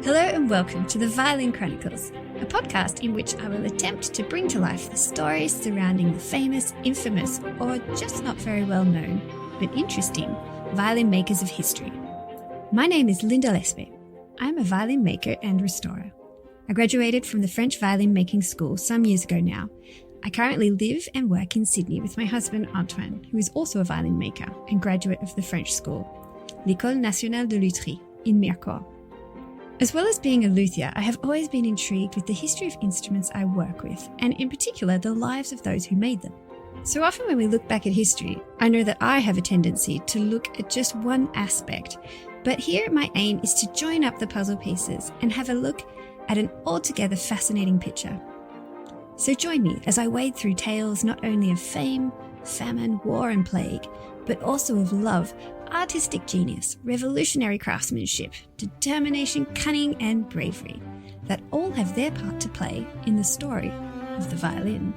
Hello and welcome to the Violin Chronicles, a podcast in which I will attempt to bring to life the stories surrounding the famous, infamous, or just not very well known, but interesting, violin makers of history. My name is Linda Lespe. I am a violin maker and restorer. I graduated from the French Violin Making School some years ago now. I currently live and work in Sydney with my husband Antoine, who is also a violin maker and graduate of the French school, l'École Nationale de Lutherie in Mirecourt. As well as being a luthier, I have always been intrigued with the history of instruments I work with, and in particular the lives of those who made them. So often when we look back at history, I know that I have a tendency to look at just one aspect, but here my aim is to join up the puzzle pieces and have a look at an altogether fascinating picture. So join me as I wade through tales not only of fame, famine, war and plague, but also of love, artistic genius, revolutionary craftsmanship, determination, cunning and bravery that all have their part to play in the story of the violin.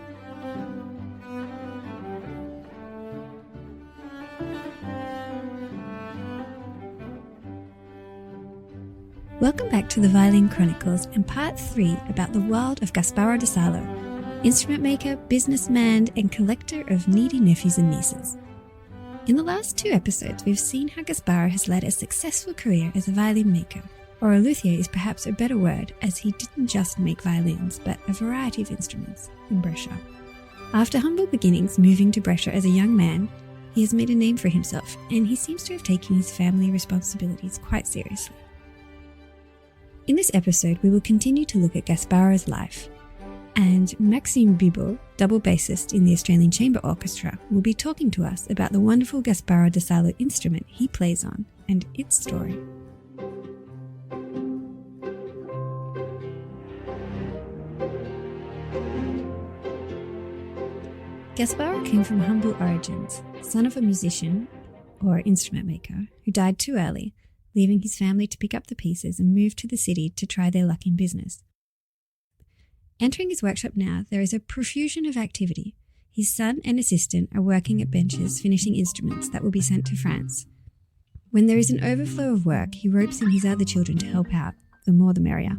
Welcome back to the Violin Chronicles and part 3 about the world of Gasparo Da Salo, instrument maker, businessman and collector of needy nephews and nieces. In the last 2 episodes, we've seen how Gasparo has led a successful career as a violin maker, or a luthier is perhaps a better word, as he didn't just make violins, but a variety of instruments in Brescia. After humble beginnings moving to Brescia as a young man, he has made a name for himself, and he seems to have taken his family responsibilities quite seriously. In this episode, we will continue to look at Gasparo's life, and Maxime Bibeau, double bassist in the Australian Chamber Orchestra, will be talking to us about the wonderful Gasparo Da Salo instrument he plays on and its story. Gasparo came from humble origins, son of a musician, or instrument maker, who died too early, leaving his family to pick up the pieces and move to the city to try their luck in business. Entering his workshop now, there is a profusion of activity. His son and assistant are working at benches finishing instruments that will be sent to France. When there is an overflow of work, he ropes in his other children to help out, the more the merrier.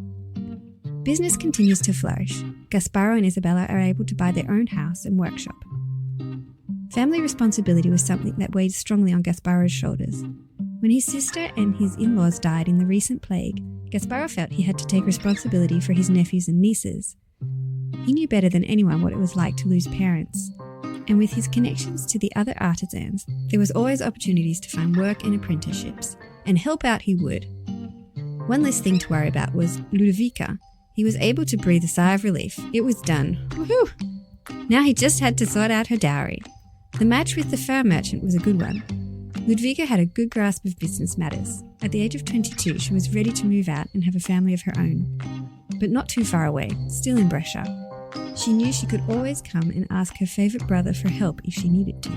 Business continues to flourish. Gasparo and Isabella are able to buy their own house and workshop. Family responsibility was something that weighed strongly on Gasparo's shoulders. When his sister and his in-laws died in the recent plague, Gasparo felt he had to take responsibility for his nephews and nieces. He knew better than anyone what it was like to lose parents, and with his connections to the other artisans, there was always opportunities to find work and apprenticeships, and help out he would. One less thing to worry about was Ludovica. He was able to breathe a sigh of relief. It was done. Woohoo! Now he just had to sort out her dowry. The match with the fur merchant was a good one. Ludwika had a good grasp of business matters. At the age of 22, she was ready to move out and have a family of her own. But not too far away, still in Brescia. She knew she could always come and ask her favourite brother for help if she needed to.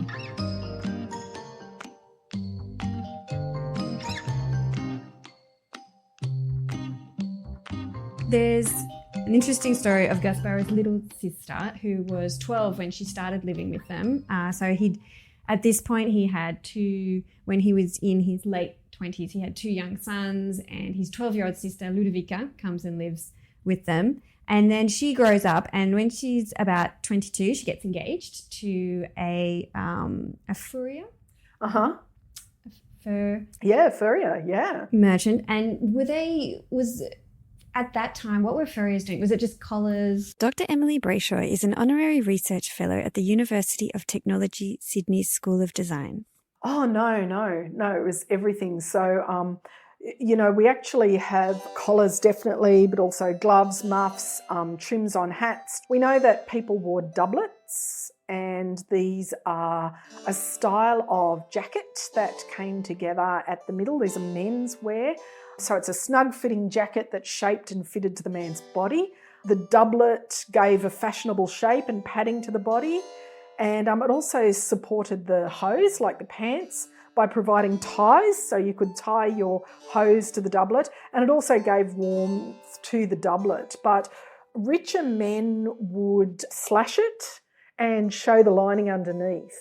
There's an interesting story of Gasparo's little sister, who was 12 when she started living with them. At this point, he had 2, when he was in his late 20s, he had 2 young sons, and his 12-year-old sister, Ludovica, comes and lives with them. And then she grows up, and when she's about 22, she gets engaged to a furrier. Uh-huh. Furrier, yeah. Merchant. And at that time, what were furriers doing? Was it just collars? Dr. Emily Brayshaw is an honorary research fellow at the University of Technology, Sydney's School of Design. Oh, no, it was everything. So, we actually have collars definitely, but also gloves, muffs, trims on hats. We know that people wore doublets, and these are a style of jacket that came together at the middle. These are men's wear. So it's a snug-fitting jacket that's shaped and fitted to the man's body. The doublet gave a fashionable shape and padding to the body. And it also supported the hose, like the pants, by providing ties, so you could tie your hose to the doublet. And it also gave warmth to the doublet. But richer men would slash it and show the lining underneath.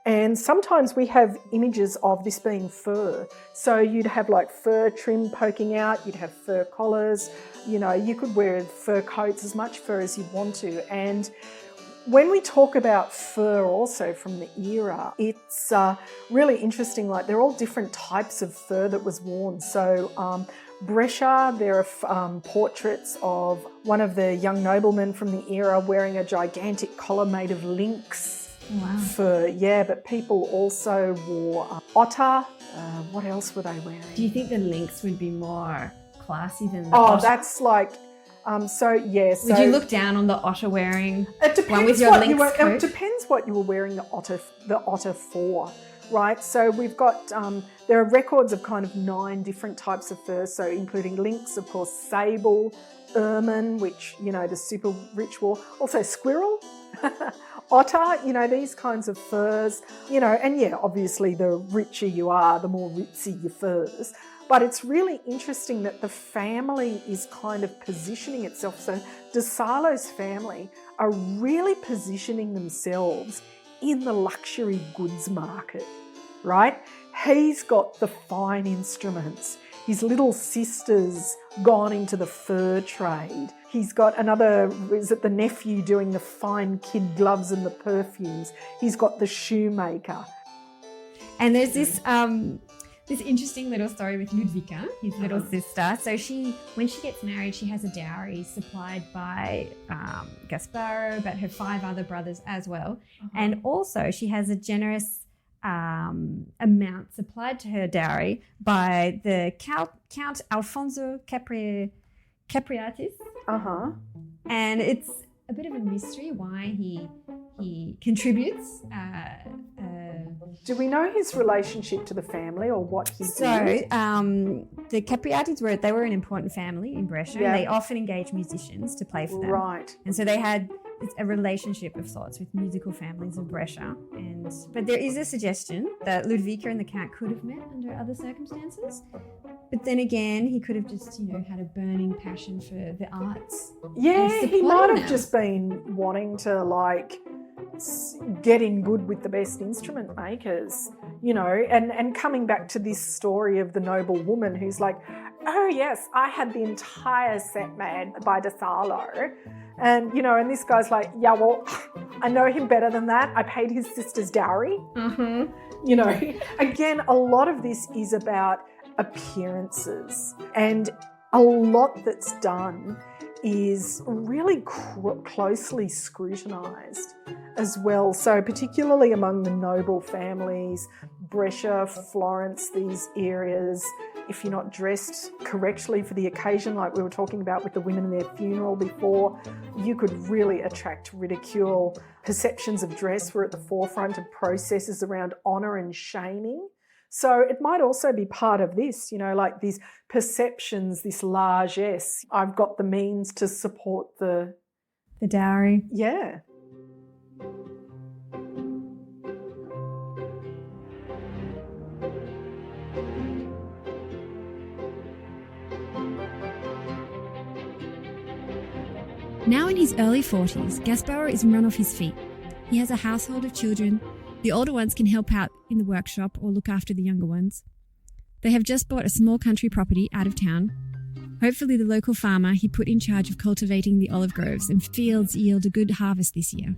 And sometimes we have images of this being fur. So you'd have like fur trim poking out, you'd have fur collars, you could wear fur coats, as much fur as you'd want to. And when we talk about fur also from the era, it's really interesting, like they're all different types of fur that was worn. So Brescia, there are portraits of one of the young noblemen from the era wearing a gigantic collar made of lynx. Wow. Fur, yeah, but people also wore otter. What else were they wearing? Do you think the lynx would be more classy than the otter? otter? That's like, so yeah. So would you look down on the otter wearing one with your what lynx coat? It depends what you were wearing the otter for, right? So we've got, there are records of kind of 9 different types of fur, so including lynx, of course, sable, ermine, which, the super rich wore, also squirrel, otter, these kinds of furs, and yeah, obviously the richer you are, the more ritzy your furs. But it's really interesting that the family is kind of positioning itself. So Da Salo's family are really positioning themselves in the luxury goods market, right? He's got the fine instruments. His little sister's gone into the fur trade. He's got the nephew doing the fine kid gloves and the perfumes. He's got the shoemaker. And there's this interesting little story with Ludwika, his little sister. So when she gets married, she has a dowry supplied by Gasparo, but her 5 other brothers as well. And also she has a generous amount supplied to her dowry by the Count Alfonso Capriatis. And it's a bit of a mystery why he contributes. Do we know his relationship to the family or what he did? So the Capriatis were an important family in Brescia. Yeah. They often engaged musicians to play for them. Right. And so they had a relationship of sorts with musical families of Brescia. But there is a suggestion that Ludwika and the Count could have met under other circumstances. But then again, he could have just, had a burning passion for the arts. Yeah, he might have just been wanting to get in good with the best instrument makers, and coming back to this story of the noble woman who's like, oh yes, I had the entire set made by Da Salo. And, and this guy's like, yeah, well, I know him better than that. I paid his sister's dowry. Again, a lot of this is about appearances, and a lot that's done is really closely scrutinised as well. So particularly among the noble families, Brescia, Florence, these areas, if you're not dressed correctly for the occasion, like we were talking about with the women in their funeral before, you could really attract ridicule. Perceptions of dress were at the forefront of processes around honour and shaming. So it might also be part of this, like these perceptions, this largesse. I've got the means to support the dowry. Yeah. Now in his early 40s, Gasparo is run off his feet. He has a household of children. The older ones can help out in the workshop or look after the younger ones. They have just bought a small country property out of town. Hopefully the local farmer he put in charge of cultivating the olive groves and fields yield a good harvest this year.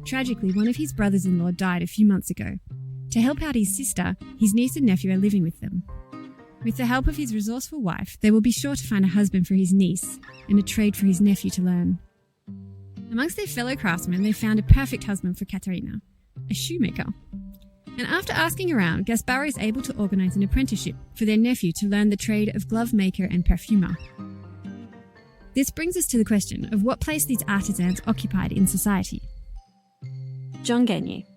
Tragically, one of his brothers-in-law died a few months ago. To help out his sister, his niece and nephew are living with them. With the help of his resourceful wife, they will be sure to find a husband for his niece and a trade for his nephew to learn. Amongst their fellow craftsmen, they found a perfect husband for Caterina, a shoemaker. And after asking around, Gasparo is able to organise an apprenticeship for their nephew to learn the trade of glove maker and perfumer. This brings us to the question of what place these artisans occupied in society. John Gagne.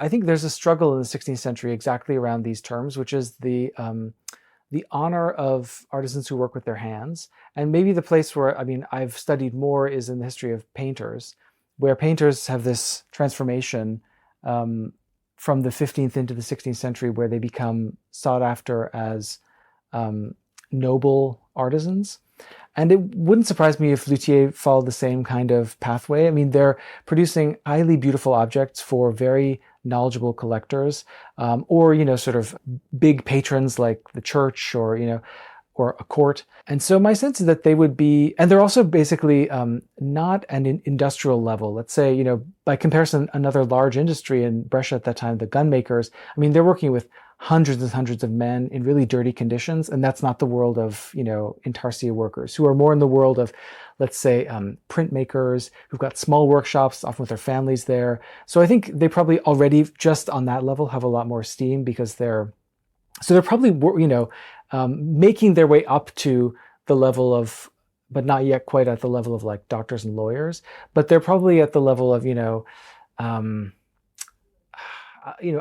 I think there's a struggle in the 16th century exactly around these terms, which is the honor of artisans who work with their hands. And maybe the place where, I've studied more is in the history of painters, where painters have this transformation from the 15th into the 16th century, where they become sought after as noble artisans. And it wouldn't surprise me if luthier followed the same kind of pathway. I mean, they're producing highly beautiful objects for very knowledgeable collectors, or, sort of big patrons like the church or a court. And so my sense is that they would be, and they're also basically not an industrial level. Let's say, by comparison, another large industry in Brescia at that time, the gun makers, I mean, they're working with hundreds and hundreds of men in really dirty conditions. And that's not the world of, intarsia workers who are more in the world of, let's say, printmakers who've got small workshops, often with their families there. So I think they probably already just on that level have a lot more steam because they're probably, making their way up to the level of, but not yet quite at the level of like doctors and lawyers, but they're probably at the level of,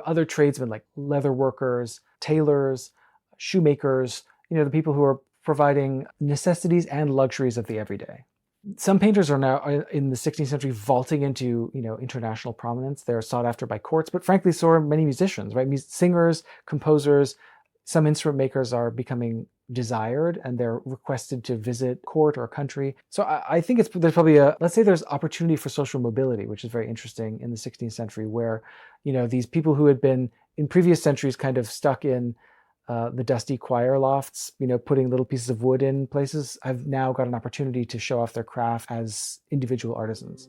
other tradesmen like leather workers, tailors, shoemakers, the people who are providing necessities and luxuries of the everyday. Some painters are now in the 16th century vaulting into, international prominence. They're sought after by courts, but frankly, so are many musicians, right? Singers, composers, some instrument makers are becoming desired and they're requested to visit court or country. So I think there's probably let's say there's opportunity for social mobility, which is very interesting in the 16th century where, these people who had been in previous centuries kind of stuck in the dusty choir lofts, putting little pieces of wood in places, have now got an opportunity to show off their craft as individual artisans.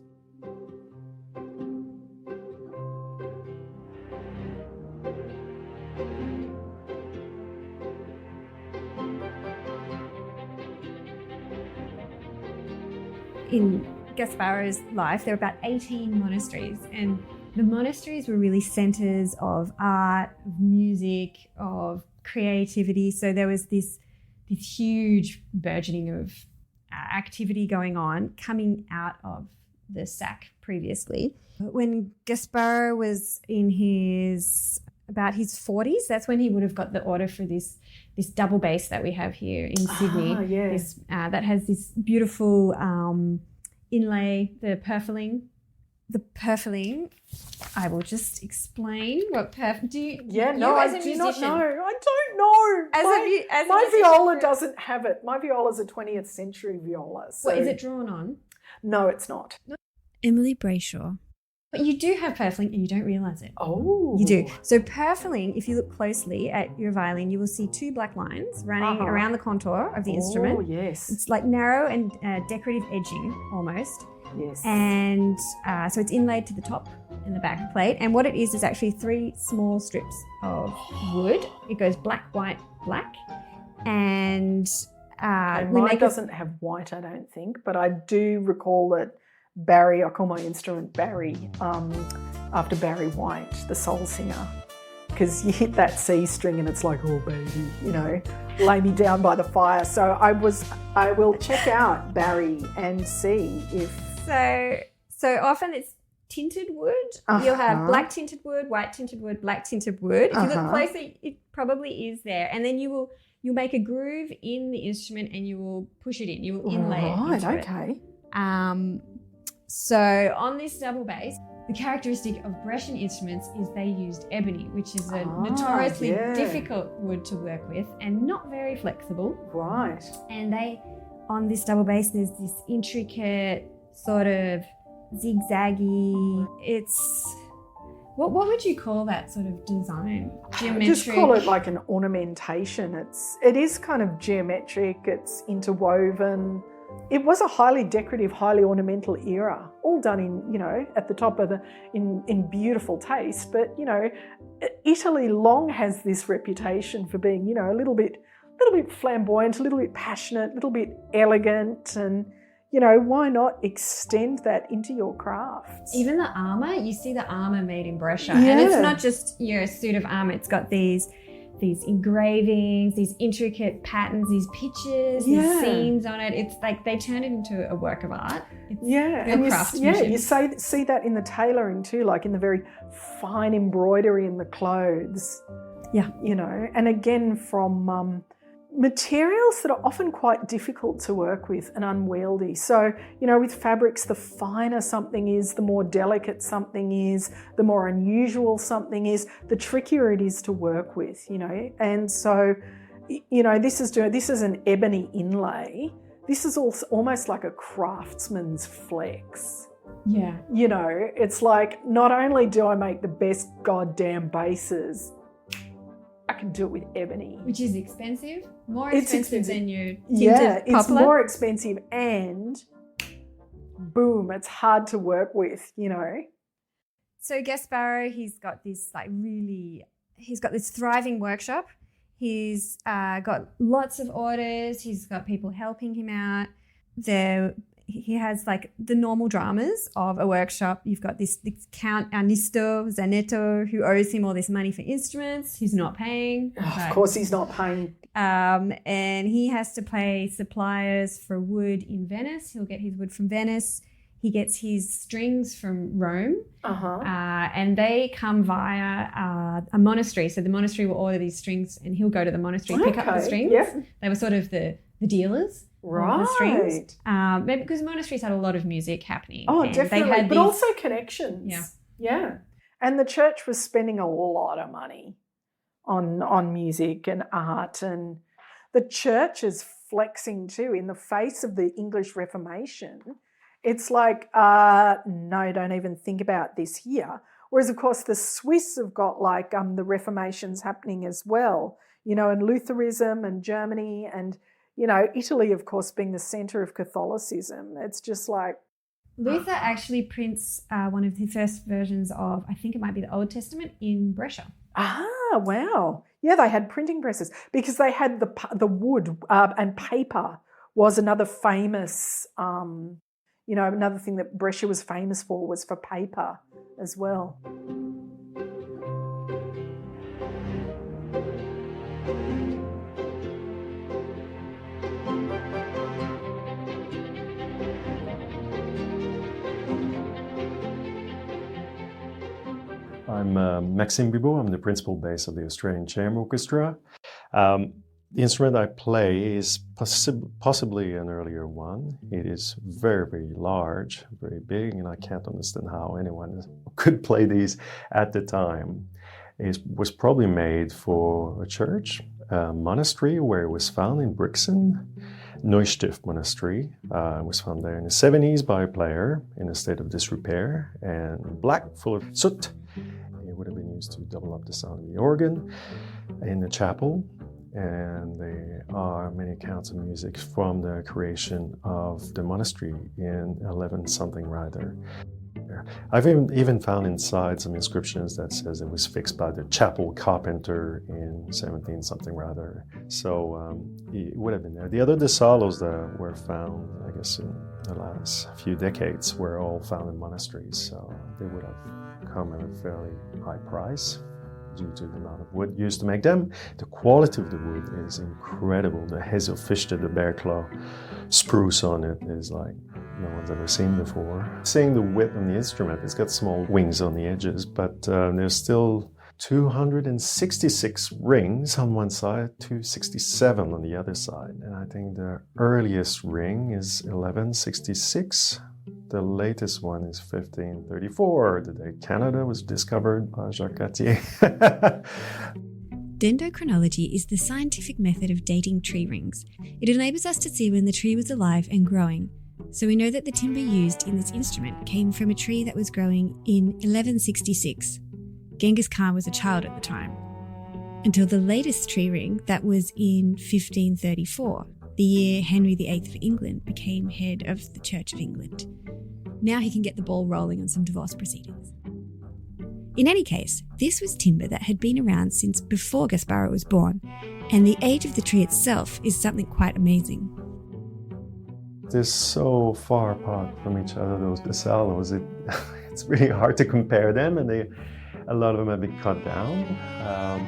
In Gasparo's life, there were about 18 monasteries, and the monasteries were really centers of art, of music, of creativity. So there was this huge burgeoning of activity going on coming out of the sack previously. When Gasparo was in about his 40s, that's when he would have got the order for this double bass that we have here in Sydney. Yes. That has this beautiful inlay, the purfling. The purfling, I will just explain what I do not know. I don't know. My viola doesn't have it. My viola's a 20th century viola. So. What, is it drawn on? No, it's not. Emily Brayshaw. But you do have purfling and you don't realise it. Oh. You do. So purfling, if you look closely at your violin, you will see two black lines running around the contour of the instrument. Oh, yes. It's like narrow and decorative edging almost. Yes. And so it's inlaid to the top and the back plate. And what it is actually 3 small strips of wood. It goes black, white, black. And mine doesn't have white, I don't think, but I do recall that Barry, I call my instrument Barry, after Barry White, the soul singer, because you hit that C string and it's like, oh baby, lay me down by the fire. So I will check out Barry and see if. So often it's tinted wood. You'll have black tinted wood, white tinted wood, black tinted wood. If you look closer, it probably is there. And then you'll make a groove in the instrument and you will push it in. You will inlay it into it. Okay. So on this double bass, the characteristic of Brescian instruments is they used ebony, which is a notoriously difficult wood to work with and not very flexible. Right. And on this double bass, there's this intricate sort of zigzaggy. It's what would you call that sort of design? Geometric. Just call it like an ornamentation. It is kind of geometric. It's interwoven. It was a highly decorative, highly ornamental era, all done in, at the top of in beautiful taste. But, Italy long has this reputation for being, a little bit flamboyant, a little bit passionate, a little bit elegant, and, why not extend that into your crafts? Even the armour, you see the armour made in Brescia. Yeah. And it's not just, a suit of armour. It's got these engravings, these intricate patterns, these pictures, these scenes on it. It's like they turn it into a work of art. It's and you see that in the tailoring too, like in the very fine embroidery in the clothes. Yeah. And again from materials that are often quite difficult to work with and unwieldy. So, with fabrics, the finer something is, the more delicate something is, the more unusual something is, the trickier it is to work with, And so, this is an ebony inlay this is also almost like a craftsman's flex. Yeah. You know, it's like, not only do I make the best goddamn basses, I can do it with ebony. Which is expensive. More It's expensive than your tinted Yeah, it's poplar. more expensive, and boom, it's hard to work with, you know. So Gasparo, he's got this thriving workshop. He's got lots of orders. He's got people helping him out. He has like the normal dramas of a workshop. You've got this Count Ernesto Zanetto who owes him all this money for instruments. He's not paying. Of course he's not paying. And he has to pay suppliers for wood in Venice. He'll get his wood from Venice. He gets his strings from Rome. And they come via a monastery. So the monastery will order these strings and he'll go to the monastery, pick up the strings. Yep. They were sort of the dealers. Right. The strings. Maybe because monasteries had a lot of music happening. Oh, and definitely. They had but also connections. Yeah. Yeah. And the church was spending a lot of money on music and art, and the church is flexing too in the face of the English Reformation. It's like, no, don't even think about this here. Whereas, of course, the Swiss have got like the Reformations happening as well, you know, and Lutheranism and Germany and, you know, Italy, of course, being the centre of Catholicism. It's just like... Luther actually prints one of the first versions of, I think it might be the Old Testament, in Brescia. Ah, wow. Yeah, they had printing presses because they had the wood and paper was another famous, you know, another thing that Brescia was famous for was for paper as well. I'm Maxime Bibeau. I'm the principal bass of the Australian Chamber Orchestra. The instrument I play is possibly an earlier one. It is very, very large, very big, and I can't understand how anyone could play these at the time. It was probably made for a church, a monastery where it was found in Brescian, Neustift Monastery. It was found there in the 70s by a player in a state of disrepair and black, full of soot. It would have been used to double up the sound of the organ in the chapel. And there are many accounts of music from the creation of the monastery in 11-something rather. I've even found inside some inscriptions that says it was fixed by the chapel carpenter in 17-something rather. So it would have been there. The other Da Salos that were found, I guess, in the last few decades were all found in monasteries. So they would have come at a fairly high price due to the amount of wood used to make them. The quality of the wood is incredible. The hazelfichte, the bear claw spruce on it is like no one's ever seen before. Seeing the width on the instrument, it's got small wings on the edges, but there's still 266 rings on one side, 267 on the other side. And I think the earliest ring is 1166. The latest one is 1534, the day Canada was discovered by Jacques Cartier. Dendrochronology is the scientific method of dating tree rings. It enables us to see when the tree was alive and growing. So we know that the timber used in this instrument came from a tree that was growing in 1166. Genghis Khan was a child at the time. Until the latest tree ring, that was in 1534, the year Henry VIII of England became head of the Church of England. Now he can get the ball rolling on some divorce proceedings. In any case, this was timber that had been around since before Gasparo was born, and the age of the tree itself is something quite amazing. They're so far apart from each other, those Da Salos. It's really hard to compare them, and a lot of them have been cut down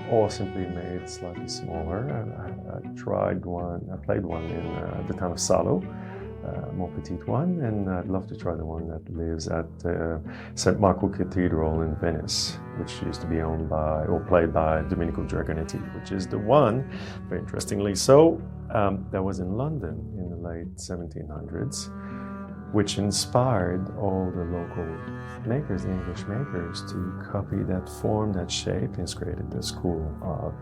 or simply made slightly smaller. I tried one, I played one in the town of Salo, a more petite one, and I'd love to try the one that lives at St. Marco Cathedral in Venice, which used to be owned by, or played by Domenico Dragonetti, which is the one, very interestingly so, that was in London in the late 1700s, which inspired all the local makers, the English makers, to copy that form, that shape, and created the school of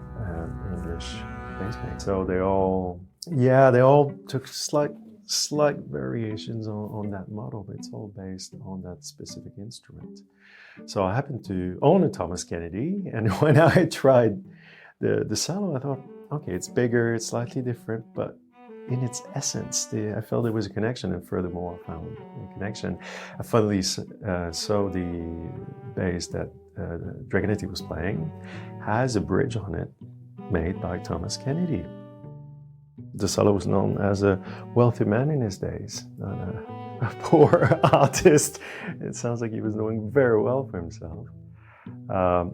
English bass making. So they all took slight slight variations on that model, but it's all based on that specific instrument. So I happened to own a Thomas Kennedy, and when I tried the Salo, I thought, okay, it's bigger, it's slightly different, but in its essence, I felt there was a connection, and furthermore, I found a connection. I finally saw the bass that Dragonetti was playing has a bridge on it made by Thomas Kennedy. Da Salo was known as a wealthy man in his days, not a poor artist. It sounds like he was doing very well for himself,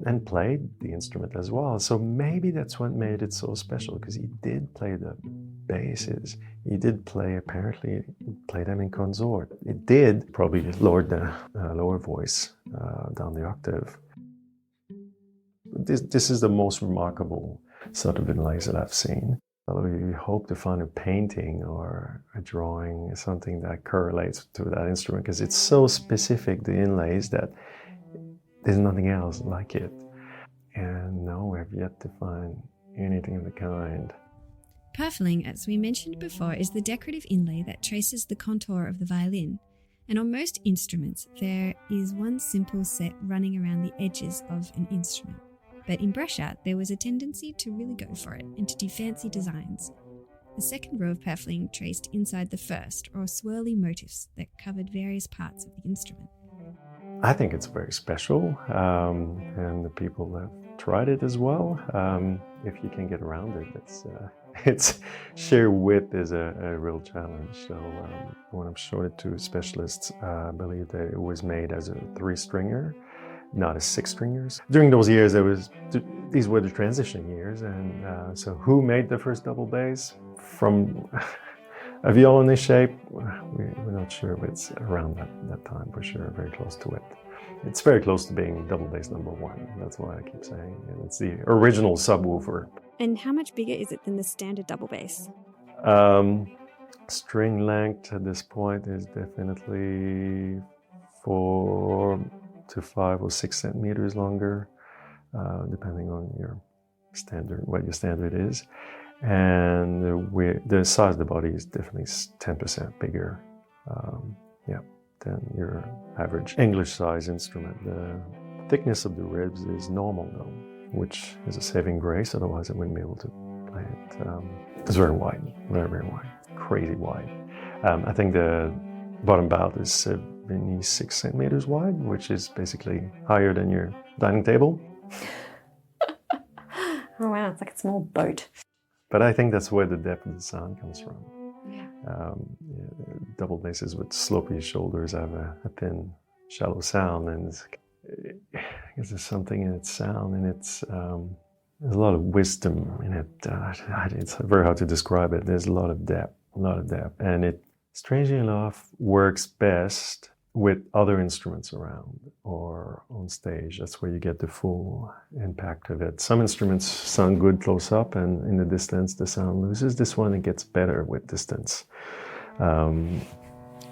and played the instrument as well. So maybe that's what made it so special, because he did play the basses. He did play, apparently, play them in consort. It did probably lower the lower voice down the octave. This is the most remarkable sort of inlays that I've seen. We hope to find a painting or a drawing, something that correlates to that instrument, because it's so specific, the inlays, that there's nothing else like it. And no, we have yet to find anything of the kind. Purfling, as we mentioned before, is the decorative inlay that traces the contour of the violin. And on most instruments, there is one simple set running around the edges of an instrument. But in Brescia, there was a tendency to really go for it and to do fancy designs. The second row of purfling traced inside the first, or swirly motifs that covered various parts of the instrument. I think it's very special, and the people have tried it as well. If you can get around it, it's sheer width is a real challenge. So when I'm showing it to specialists, I believe that it was made as a 3-stringer, not as 6-stringers. During those years, these were the transition years, and so who made the first double bass? From a violin shape, we're not sure, but it's around that time for sure, very close to it. It's very close to being double bass number 1, that's why I keep saying it. It's the original subwoofer. And how much bigger is it than the standard double bass? String length at this point is definitely 4 to 5 or 6 centimeters longer, depending on your standard, what your standard is. And the size of the body is definitely 10% bigger, than your average English size instrument. The thickness of the ribs is normal though, which is a saving grace, otherwise I wouldn't be able to play it. It's very wide, very, very wide, crazy wide. I think the bottom bout is 76 centimeters wide, which is basically higher than your dining table. Oh wow, it's like a small boat. But I think that's where the depth of the sound comes from. Double basses with slopey shoulders have a thin, shallow sound, and there's something in its sound, and there's a lot of wisdom in it. It's very hard to describe it. There's a lot of depth, and it, strangely enough, works best with other instruments around or on stage. That's where you get the full impact of it. Some instruments sound good close up, and in the distance the sound loses. This one, it gets better with distance.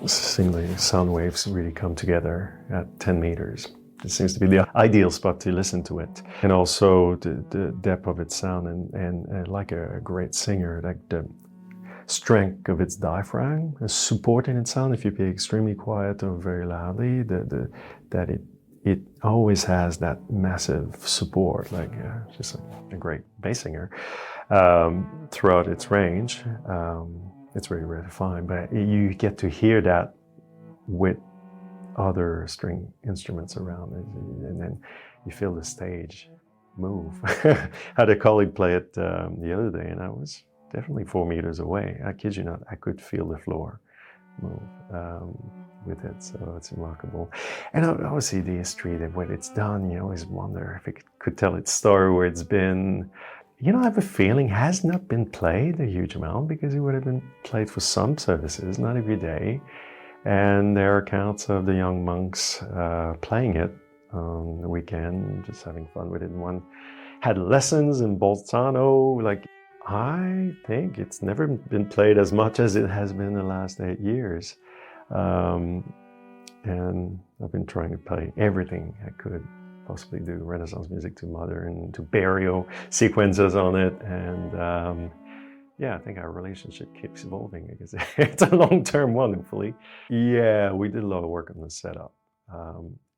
Singly, sound waves really come together at 10 meters. It seems to be the ideal spot to listen to it. And also the depth of its sound, and like a great singer, like the strength of its diaphragm, is supporting its sound. If you play extremely quiet or very loudly, that it always has that massive support, like just a great bass singer throughout its range. It's very rare to find, but you get to hear that with other string instruments around it, and then you feel the stage move. I had a colleague play it the other day, and I was definitely 4 meters away. I kid you not, I could feel the floor move with it, so it's remarkable. And obviously the history, when it's done, you always wonder if it could tell its story, where it's been. You know, I have a feeling it has not been played a huge amount, because it would have been played for some services, not every day. And there are accounts of the young monks playing it on the weekend, just having fun with it. And one had lessons in Bolzano. Like, I think it's never been played as much as it has been the last 8 years. And I've been trying to play everything I could possibly do, Renaissance music to modern, to barrio sequences on it, and yeah, I think our relationship keeps evolving because it's a long-term one, hopefully. Yeah, we did a lot of work on the setup.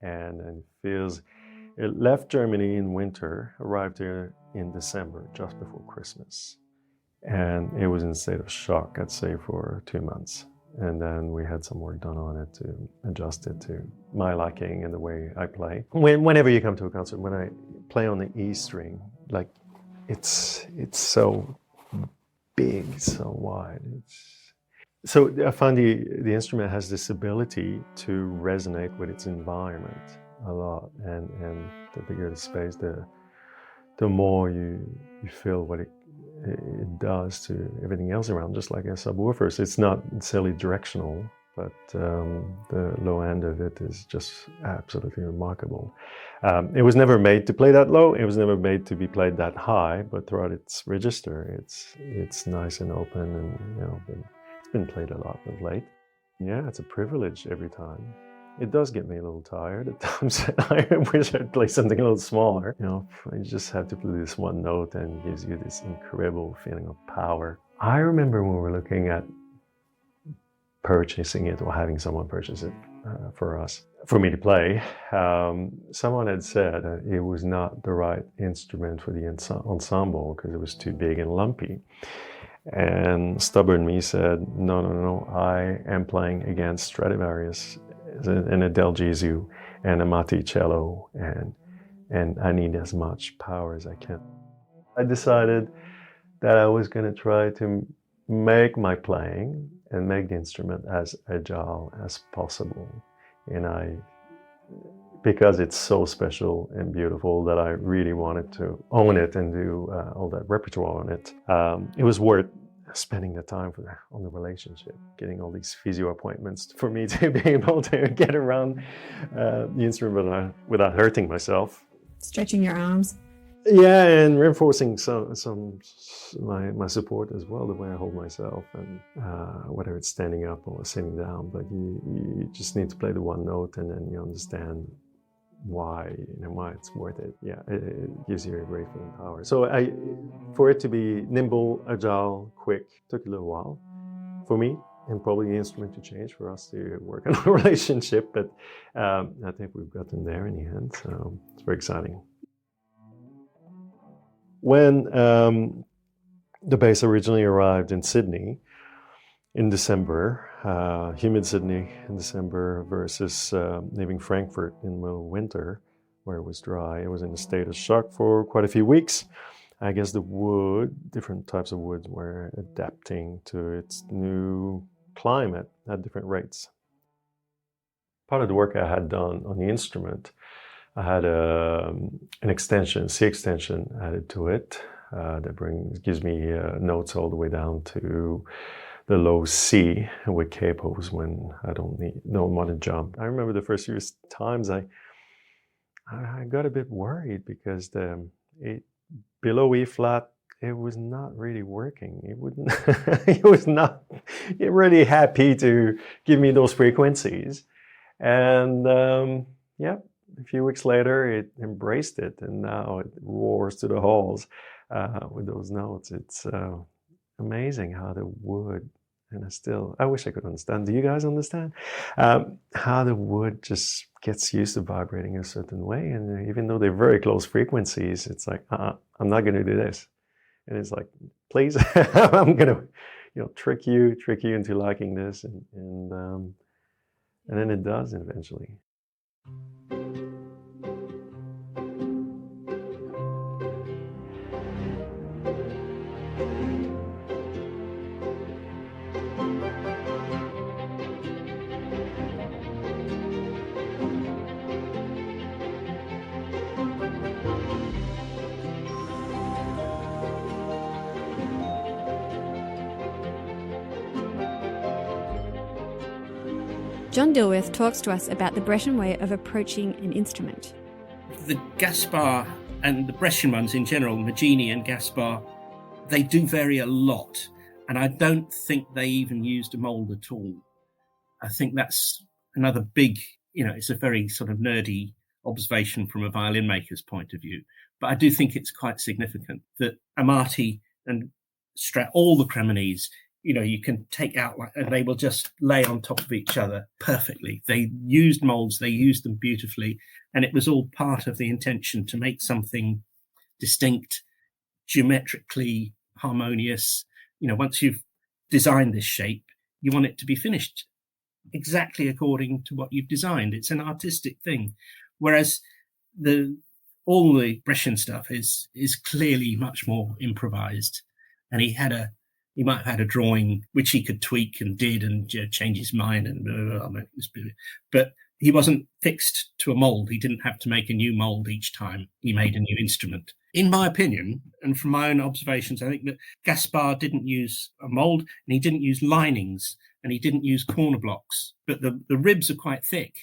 And it left Germany in winter, arrived here in December, just before Christmas. And it was in a state of shock, I'd say, for 2 months. And then we had some work done on it to adjust it to my liking and the way I play. Whenever you come to a concert, when I play on the E string, like it's so big, so wide. So I find the instrument has this ability to resonate with its environment a lot, and the bigger the space, the more you feel what it does to everything else around, just like a subwoofer. So it's not necessarily directional, but the low end of it is just absolutely remarkable. It was never made to play that low. It was never made to be played that high, but throughout its register, it's nice and open, and it's been played a lot of late. Yeah, it's a privilege every time. It does get me a little tired at times. I wish I'd play something a little smaller. You just have to play this one note, and it gives you this incredible feeling of power. I remember when we were looking at purchasing it or having someone purchase it for me to play, someone had said that it was not the right instrument for the ensemble because it was too big and lumpy. And stubborn me said, no, I am playing against Stradivarius and a Del Gesù and a Matti cello, and I need as much power as I can. I decided that I was going to try to make my playing and make the instrument as agile as possible. And because it's so special and beautiful, that I really wanted to own it and do all that repertoire on it. It was worth spending the time on the relationship, getting all these physio appointments for me to be able to get around the instrument without hurting myself. Stretching your arms. Yeah, and reinforcing my support as well, the way I hold myself, and whether it's standing up or sitting down. But you just need to play the one note, and then you understand why it's worth it. Yeah, it gives you a great feeling of power. So for it to be nimble, agile, quick, took a little while for me, and probably the instrument to change for us to work on a relationship. But I think we've gotten there in the end, so it's very exciting. When the bass originally arrived in Sydney in December, humid Sydney in December versus leaving Frankfurt in the middle of winter, where it was dry, it was in a state of shock for quite a few weeks. I guess different types of woods were adapting to its new climate at different rates. Part of the work I had done on the instrument, I had an extension, C extension added to it that gives me notes all the way down to the low C with capos when I don't want to jump. I remember the first few times I got a bit worried because below E flat, it was not really working. It was not really happy to give me those frequencies. And a few weeks later, it embraced it, and now it roars to the halls with those notes. It's amazing how the wood, and I wish I could understand. Do you guys understand? How the wood just gets used to vibrating a certain way, and even though they're very close frequencies, it's like, I'm not going to do this. And it's like, please, I'm going to, trick you into liking this, and then it does eventually. John Dilworth talks to us about the Brescian way of approaching an instrument. The Gaspar and the Brescian ones in general, Maggini and Gaspar, they do vary a lot. And I don't think they even used a mould at all. I think that's another big, it's a very sort of nerdy observation from a violin maker's point of view. But I do think it's quite significant that Amati and all the Cremonese, you can take out and they will just lay on top of each other perfectly. They used molds, they used them beautifully, and it was all part of the intention to make something distinct, geometrically harmonious. Once you've designed this shape, you want it to be finished exactly according to what you've designed. It's an artistic thing, whereas all the Brescian stuff is clearly much more improvised. And he might have had a drawing which he could tweak and did and change his mind and blah, blah, blah, but he wasn't fixed to a mold. He didn't have to make a new mold each time he made a new instrument. In my opinion, and from my own observations, I think that Gaspar didn't use a mold, and he didn't use linings, and he didn't use corner blocks. But the ribs are quite thick,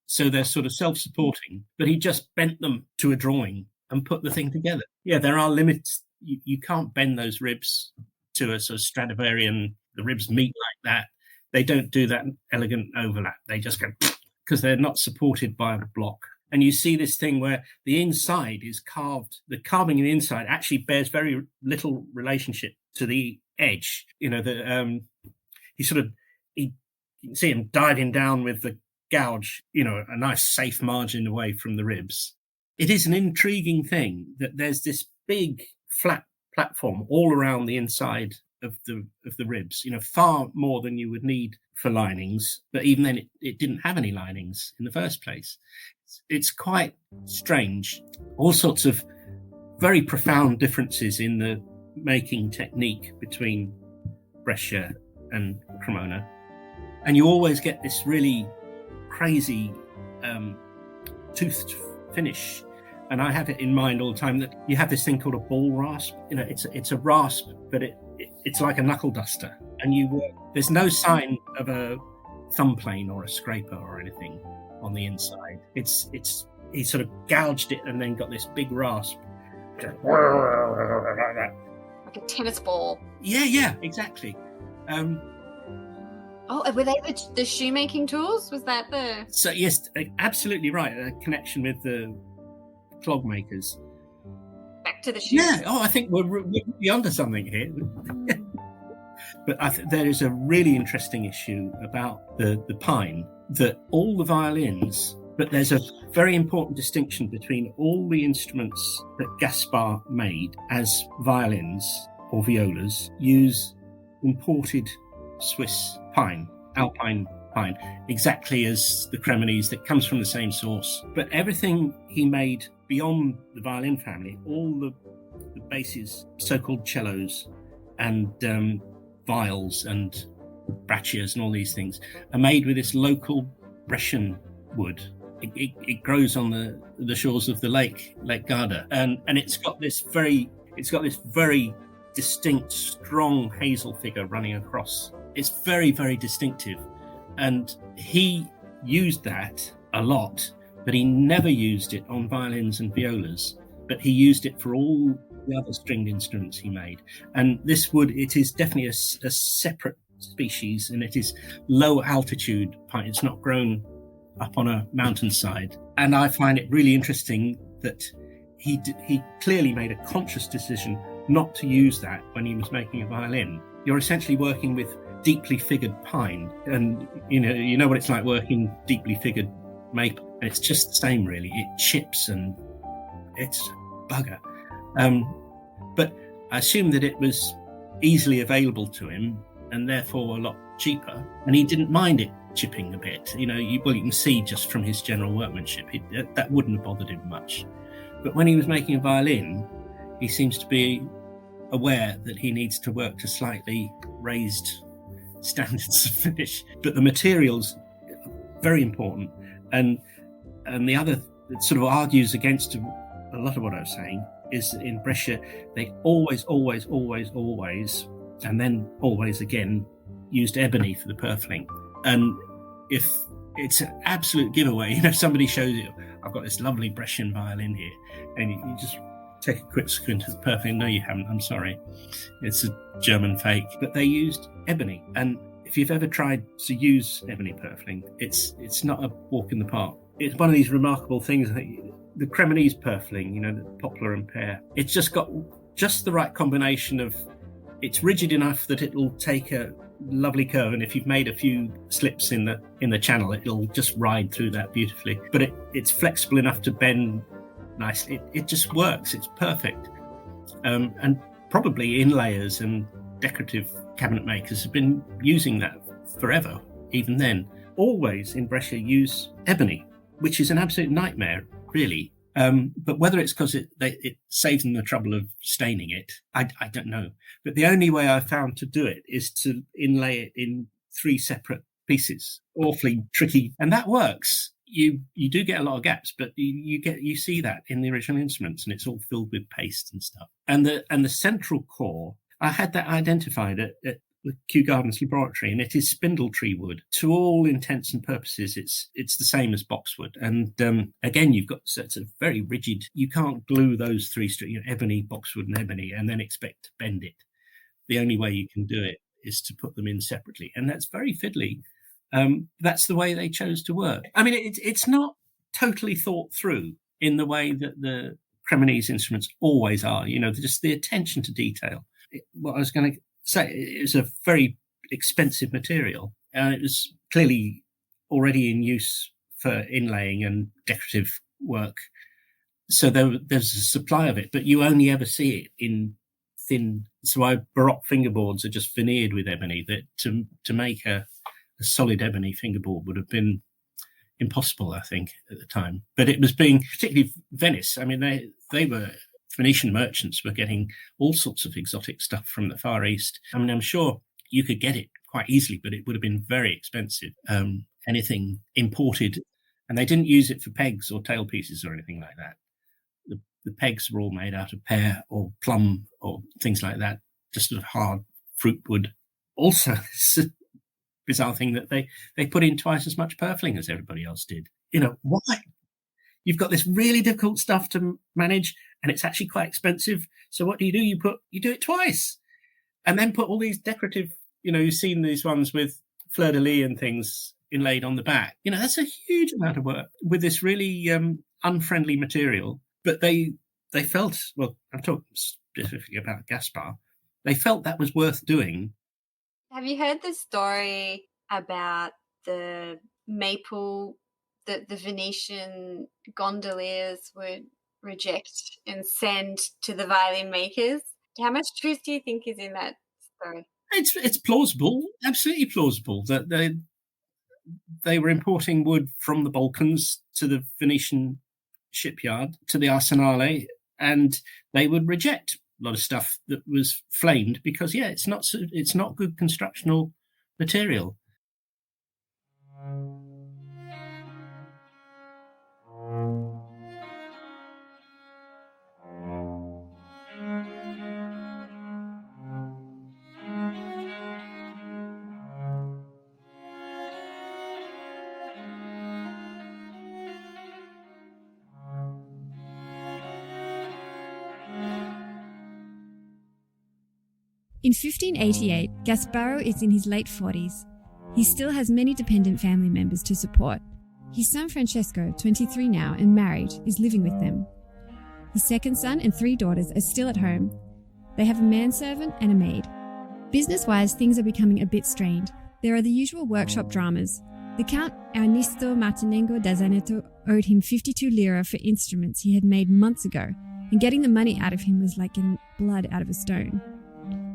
so they're sort of self-supporting. But he just bent them to a drawing and put the thing together. Yeah, there are limits. You can't bend those ribs to a sort of Stradivarian. The ribs meet like that. They don't do that elegant overlap. They just go because they're not supported by a block. And you see this thing where the inside is carved. The carving in the inside actually bears very little relationship to the edge. You can see him diving down with the gouge, a nice safe margin away from the ribs. It is an intriguing thing that there's this big flat platform all around the inside of the ribs, far more than you would need for linings. But even then, it didn't have any linings in the first place. It's quite strange. All sorts of very profound differences in the making technique between Brescia and Cremona. And you always get this really crazy toothed finish. And I have it in mind all the time that you have this thing called a ball rasp. It's a rasp, but it's like a knuckle duster. And there's no sign of a thumb plane or a scraper or anything on the inside. He sort of gouged it and then got this big rasp. Like a tennis ball. Yeah, exactly. Were they the shoemaking tools? Was that the... So yes, absolutely right. A connection with the clog makers. Back to the shoes. Yeah. I think we're really onto something here. But there is a really interesting issue about the pine, that all the violins, but there's a very important distinction between all the instruments that Gaspar made as violins or violas use imported Swiss pine, alpine pine, exactly as the Cremonese, that comes from the same source. But everything he made beyond the violin family, all the basses, so-called cellos and viols and braccias and all these things, are made with this local Brescian wood. It grows on the shores of the Lake Garda, and it's got this very distinct, strong hazel figure running across. It's very, very distinctive, and he used that a lot, but he never used it on violins and violas. But he used it for all the other stringed instruments he made. And this wood, it is definitely a separate species, and it is low altitude pine. It's not grown up on a mountainside. And I find it really interesting that he clearly made a conscious decision not to use that when he was making a violin. You're essentially working with deeply figured pine, and you know what it's like working deeply figured maple, and it's just the same really. It chips and it's bugger. But I assume that it was easily available to him and therefore a lot cheaper, and he didn't mind it chipping a bit. You can see just from his general workmanship that wouldn't have bothered him much. But when he was making a violin, he seems to be aware that he needs to work to slightly raised standards of finish. But the materials are very important, and the other that sort of argues against a lot of what I was saying is that in Brescia they always, and then always again, used ebony for the purfling. And if it's an absolute giveaway, somebody shows you, I've got this lovely Brescian violin here, and you just take a quick squint at the purfling. No, you haven't. I'm sorry. It's a German fake. But they used ebony. And if you've ever tried to use ebony purfling, it's not a walk in the park. It's one of these remarkable things. The Cremonese purfling, the poplar and pear, it's just got just the right combination of It's rigid enough that it'll take a lovely curve, and if you've made a few slips in the channel, it'll just ride through that beautifully. But it's flexible enough to bend nicely. It just works. It's perfect. And probably inlayers and decorative cabinet makers have been using that forever. Even then, always in Brescia use ebony, which is an absolute nightmare, really. But whether it's because it saves them the trouble of staining it, I don't know. But the only way I've found to do it is to inlay it in 3 separate pieces. Awfully tricky, and that works. You do get a lot of gaps, but you see that in the original instruments, and it's all filled with paste and stuff. And the central core, I had that identified at the Kew Gardens Laboratory, and it is spindle tree wood. To all intents and purposes, it's the same as boxwood. And again, you've got it's a very rigid. You can't glue those 3 strings, ebony, boxwood, and ebony, and then expect to bend it. The only way you can do it is to put them in separately, and that's very fiddly. That's the way they chose to work. I mean, it's not totally thought through in the way that the Cremonese instruments always are. Just the attention to detail. What I was going to say, it was a very expensive material, and it was clearly already in use for inlaying and decorative work. So there's a supply of it, but you only ever see it in thin. So Baroque fingerboards are just veneered with ebony. That to make a solid ebony fingerboard would have been impossible, I think, at the time. But it was being, particularly Venice. I mean, they were. Venetian merchants were getting all sorts of exotic stuff from the Far East. I mean, I'm sure you could get it quite easily, but it would have been very expensive. Anything imported, and they didn't use it for pegs or tailpieces or anything like that. The pegs were all made out of pear or plum or things like that, just sort of hard fruit wood. Also, it's a bizarre thing that they put in twice as much purfling as everybody else did. Why? You've got this really difficult stuff to manage, and it's actually quite expensive. So what do? You do it twice, and then put all these decorative. You've seen these ones with fleur-de-lis and things inlaid on the back. That's a huge amount of work with this really unfriendly material. But they felt, well, I'm talking specifically about Gaspar. They felt that was worth doing. Have you heard the story about the maple that the Venetian gondoliers would reject and send to the violin makers? How much truth do you think is in that story? It's plausible, absolutely plausible, that they were importing wood from the Balkans to the Venetian shipyard, to the Arsenale, and they would reject a lot of stuff that was flamed because, it's not good constructional material. In 1588, Gasparo is in his late 40s. He still has many dependent family members to support. His son Francesco, 23 now and married, is living with them. His second son and 3 daughters are still at home. They have a manservant and a maid. Business-wise, things are becoming a bit strained. There are the usual workshop dramas. The Count Ernesto Martinengo da Zaneto owed him 52 lira for instruments he had made months ago, and getting the money out of him was like getting blood out of a stone.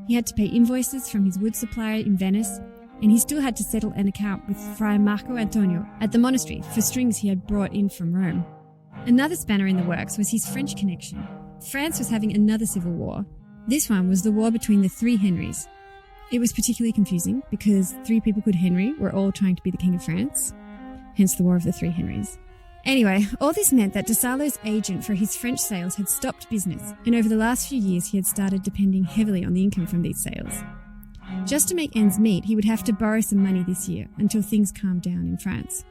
He had to pay invoices from his wood supplier in Venice, and he still had to settle an account with Friar Marco Antonio at the monastery for strings he had brought in from Rome. Another spanner in the works was his French connection. France was having another civil war. This one was the war between the 3 Henrys. It was particularly confusing because 3 people called Henry were all trying to be the King of France, hence the War of the 3 Henrys. Anyway, all this meant that Da Salo's agent for his French sales had stopped business, and over the last few years he had started depending heavily on the income from these sales. Just to make ends meet, he would have to borrow some money this year until things calmed down in France.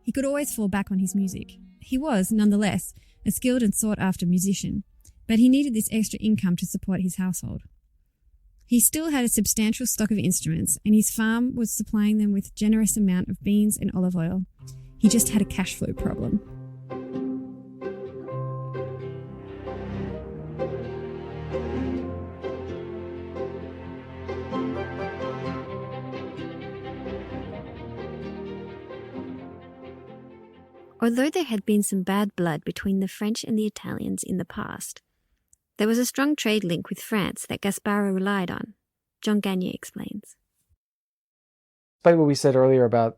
He could always fall back on his music. He was, nonetheless, a skilled and sought-after musician, but he needed this extra income to support his household. He still had a substantial stock of instruments, and his farm was supplying them with a generous amount of beans and olive oil. He just had a cash flow problem. Although there had been some bad blood between the French and the Italians in the past, there was a strong trade link with France that Gasparo relied on. John Gagne explains. Despite what we said earlier about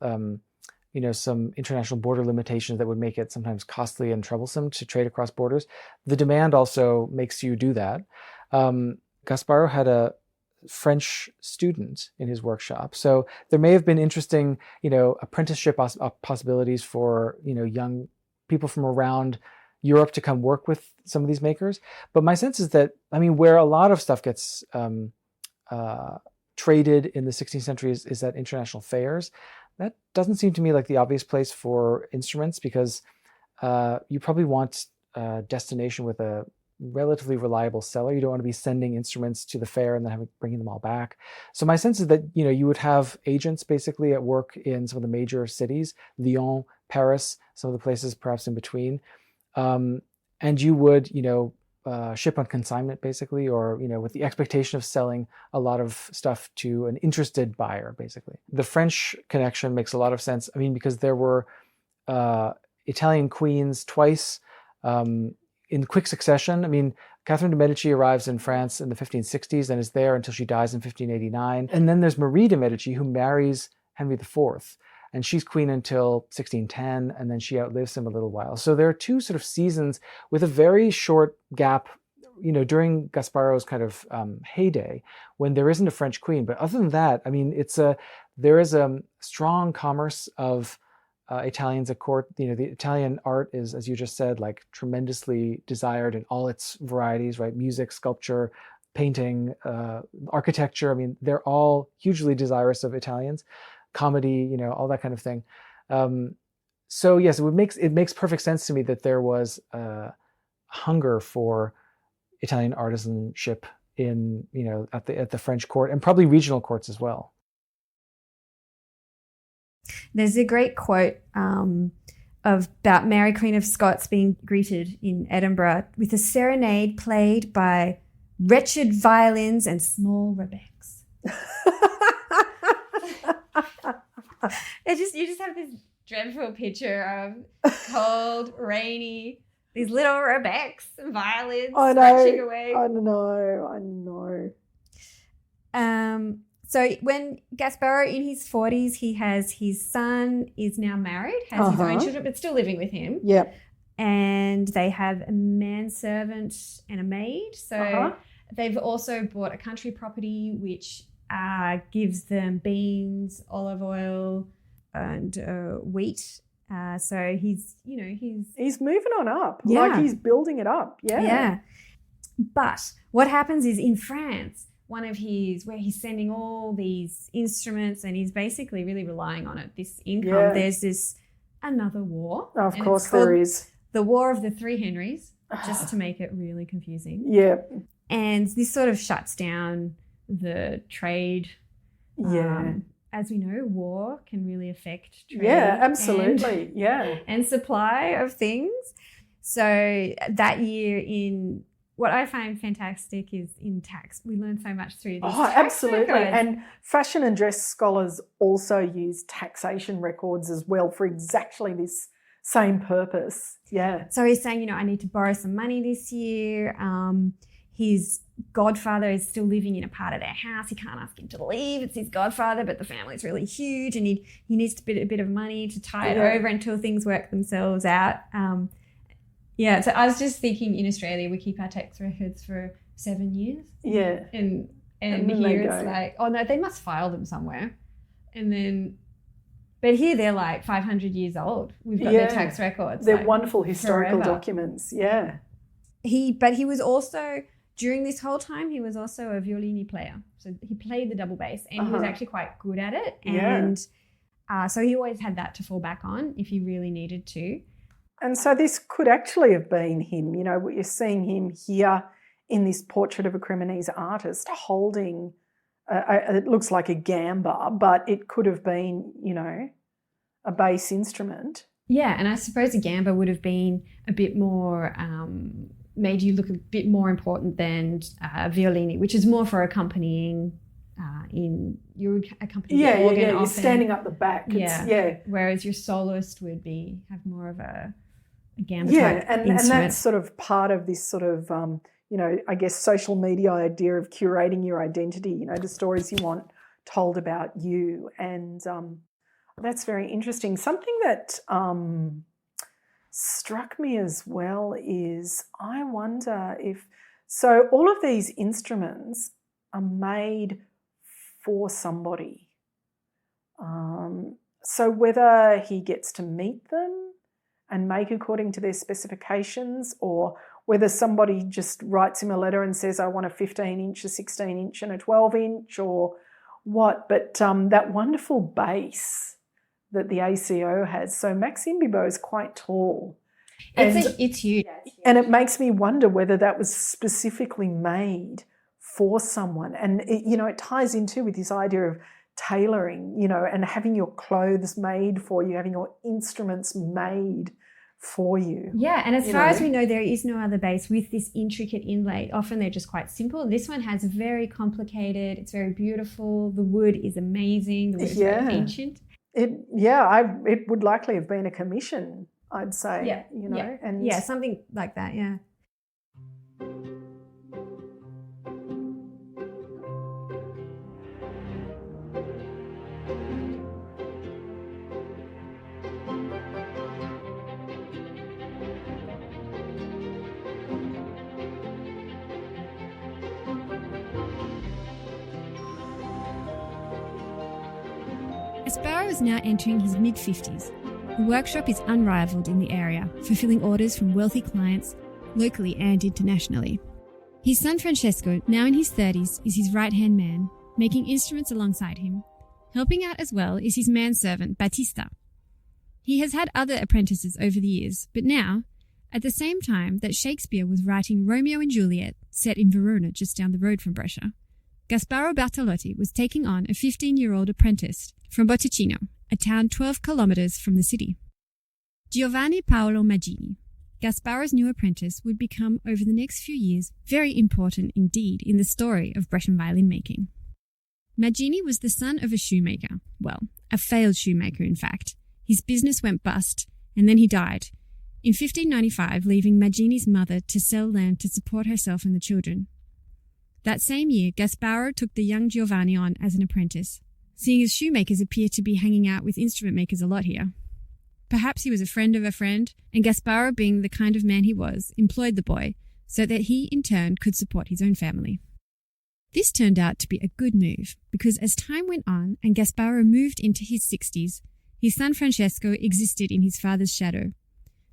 some international border limitations that would make it sometimes costly and troublesome to trade across borders, the demand also makes you do that. Gasparo had a French student in his workshop, so there may have been interesting, apprenticeship possibilities for young people from around Europe to come work with some of these makers. But my sense is that, where a lot of stuff gets traded in the 16th century is at international fairs. That doesn't seem to me like the obvious place for instruments, because you probably want a destination with a relatively reliable seller. You don't want to be sending instruments to the fair and then bringing them all back. So my sense is that you would have agents basically at work in some of the major cities, Lyon, Paris, some of the places perhaps in between, and you would ship on consignment basically, or with the expectation of selling a lot of stuff to an interested buyer basically. The French connection makes a lot of sense. Because there were Italian queens twice in quick succession. Catherine de' Medici arrives in France in the 1560s and is there until she dies in 1589. And then there's Marie de' Medici, who marries Henry IV. And she's queen until 1610, and then she outlives him a little while. So there are two sort of seasons with a very short gap, during Gasparo's kind of heyday, when there isn't a French queen. But other than that, there is a strong commerce of Italians at court. The Italian art is, as you just said, like tremendously desired in all its varieties, right? Music, sculpture, painting, architecture. They're all hugely desirous of Italians. Comedy, all that kind of thing. So yes, it makes perfect sense to me that there was a hunger for Italian artisanship in at the French court, and probably regional courts as well. There's a great quote about Mary Queen of Scots being greeted in Edinburgh with a serenade played by wretched violins and small rebecks. You just have this dreadful picture of cold, rainy, these little rebecks and violins scratching away. I know. So when Gasparo, in his 40s, he has his son is now married, has his own children, but still living with him. Yep. And they have a manservant and a maid. So they've also bought a country property which gives them beans, olive oil, and wheat. So he's moving on up. Yeah. Like he's building it up. Yeah. Yeah. But what happens is in France, where he's sending all these instruments and he's basically really relying on it, this income, there's another war. Oh, of course there is. The War of the Three Henries, just to make it really confusing. Yeah. And this sort of shuts down the trade. Yeah. As we know, war can really affect trade. Yeah, absolutely. And supply of things. So that year what I find fantastic is in tax. We learn so much through this. Oh, absolutely. And fashion and dress scholars also use taxation records as well for exactly this same purpose. Yeah. So he's saying, I need to borrow some money this year. His godfather is still living in a part of their house. He can't ask him to leave. It's his godfather, but the family's really huge and he needs a bit of money to tie it over until things work themselves out. So I was just thinking, in Australia, we keep our tax records for 7 years. Yeah. And here it's like, oh no, they must file them somewhere. But here they're like 500 years old. We've got their tax records. They're wonderful historical documents. Yeah. But he was also, during this whole time, he was also a violini player. So he played the double bass and he was actually quite good at it. And so he always had that to fall back on if he really needed to. And so this could actually have been him. What you're seeing him here in this portrait of a Cremonese artist holding, it looks like a gamba, but it could have been, a bass instrument. Yeah, and I suppose a gamba would have been a bit more, made you look a bit more important than violini, which is more for accompanying you would accompany the organ You're often. standing up the back. Whereas your soloist would have more of a gamba type and that's sort of part of this sort of I guess social media idea of curating your identity. The stories you want told about you, and that's very interesting. Something that struck me as well is I wonder if all of these instruments are made for somebody. So whether he gets to meet them and make according to their specifications, or whether somebody just writes him a letter and says, I want a 15-inch, a 16-inch and a 12-inch, or what. But that wonderful bass that the ACO has. So Maxime Bibeau is quite tall. It's huge. And it makes me wonder whether that was specifically made for someone. And, it ties into with this idea of tailoring, and having your clothes made for you, having your instruments made for you. Yeah, and as far as we know, there is no other bass with this intricate inlay. Often they're just quite simple. This one has very complicated, it's very beautiful. The wood is amazing. The wood is very ancient. It would likely have been a commission, I'd say. And something like that, yeah. Gasparo is now entering his mid-50s. The workshop is unrivaled in the area, fulfilling orders from wealthy clients, locally and internationally. His son Francesco, now in his 30s, is his right-hand man, making instruments alongside him. Helping out as well is his manservant, Battista. He has had other apprentices over the years, but now, at the same time that Shakespeare was writing Romeo and Juliet, set in Verona just down the road from Brescia, Gasparo Bertolotti was taking on a 15-year-old apprentice from Botticino, a town 12 kilometres from the city. Giovanni Paolo Maggini, Gasparo's new apprentice, would become, over the next few years, very important indeed in the story of Brescian violin making. Maggini was the son of a shoemaker. Well, a failed shoemaker, in fact. His business went bust, and then he died, in 1595, leaving Maggini's mother to sell land to support herself and the children. That same year, Gasparo took the young Giovanni on as an apprentice, seeing as shoemakers appear to be hanging out with instrument makers a lot here. Perhaps he was a friend of a friend, and Gasparo, being the kind of man he was, employed the boy so that he, in turn, could support his own family. This turned out to be a good move, because as time went on and Gasparo moved into his 60s, his son Francesco existed in his father's shadow.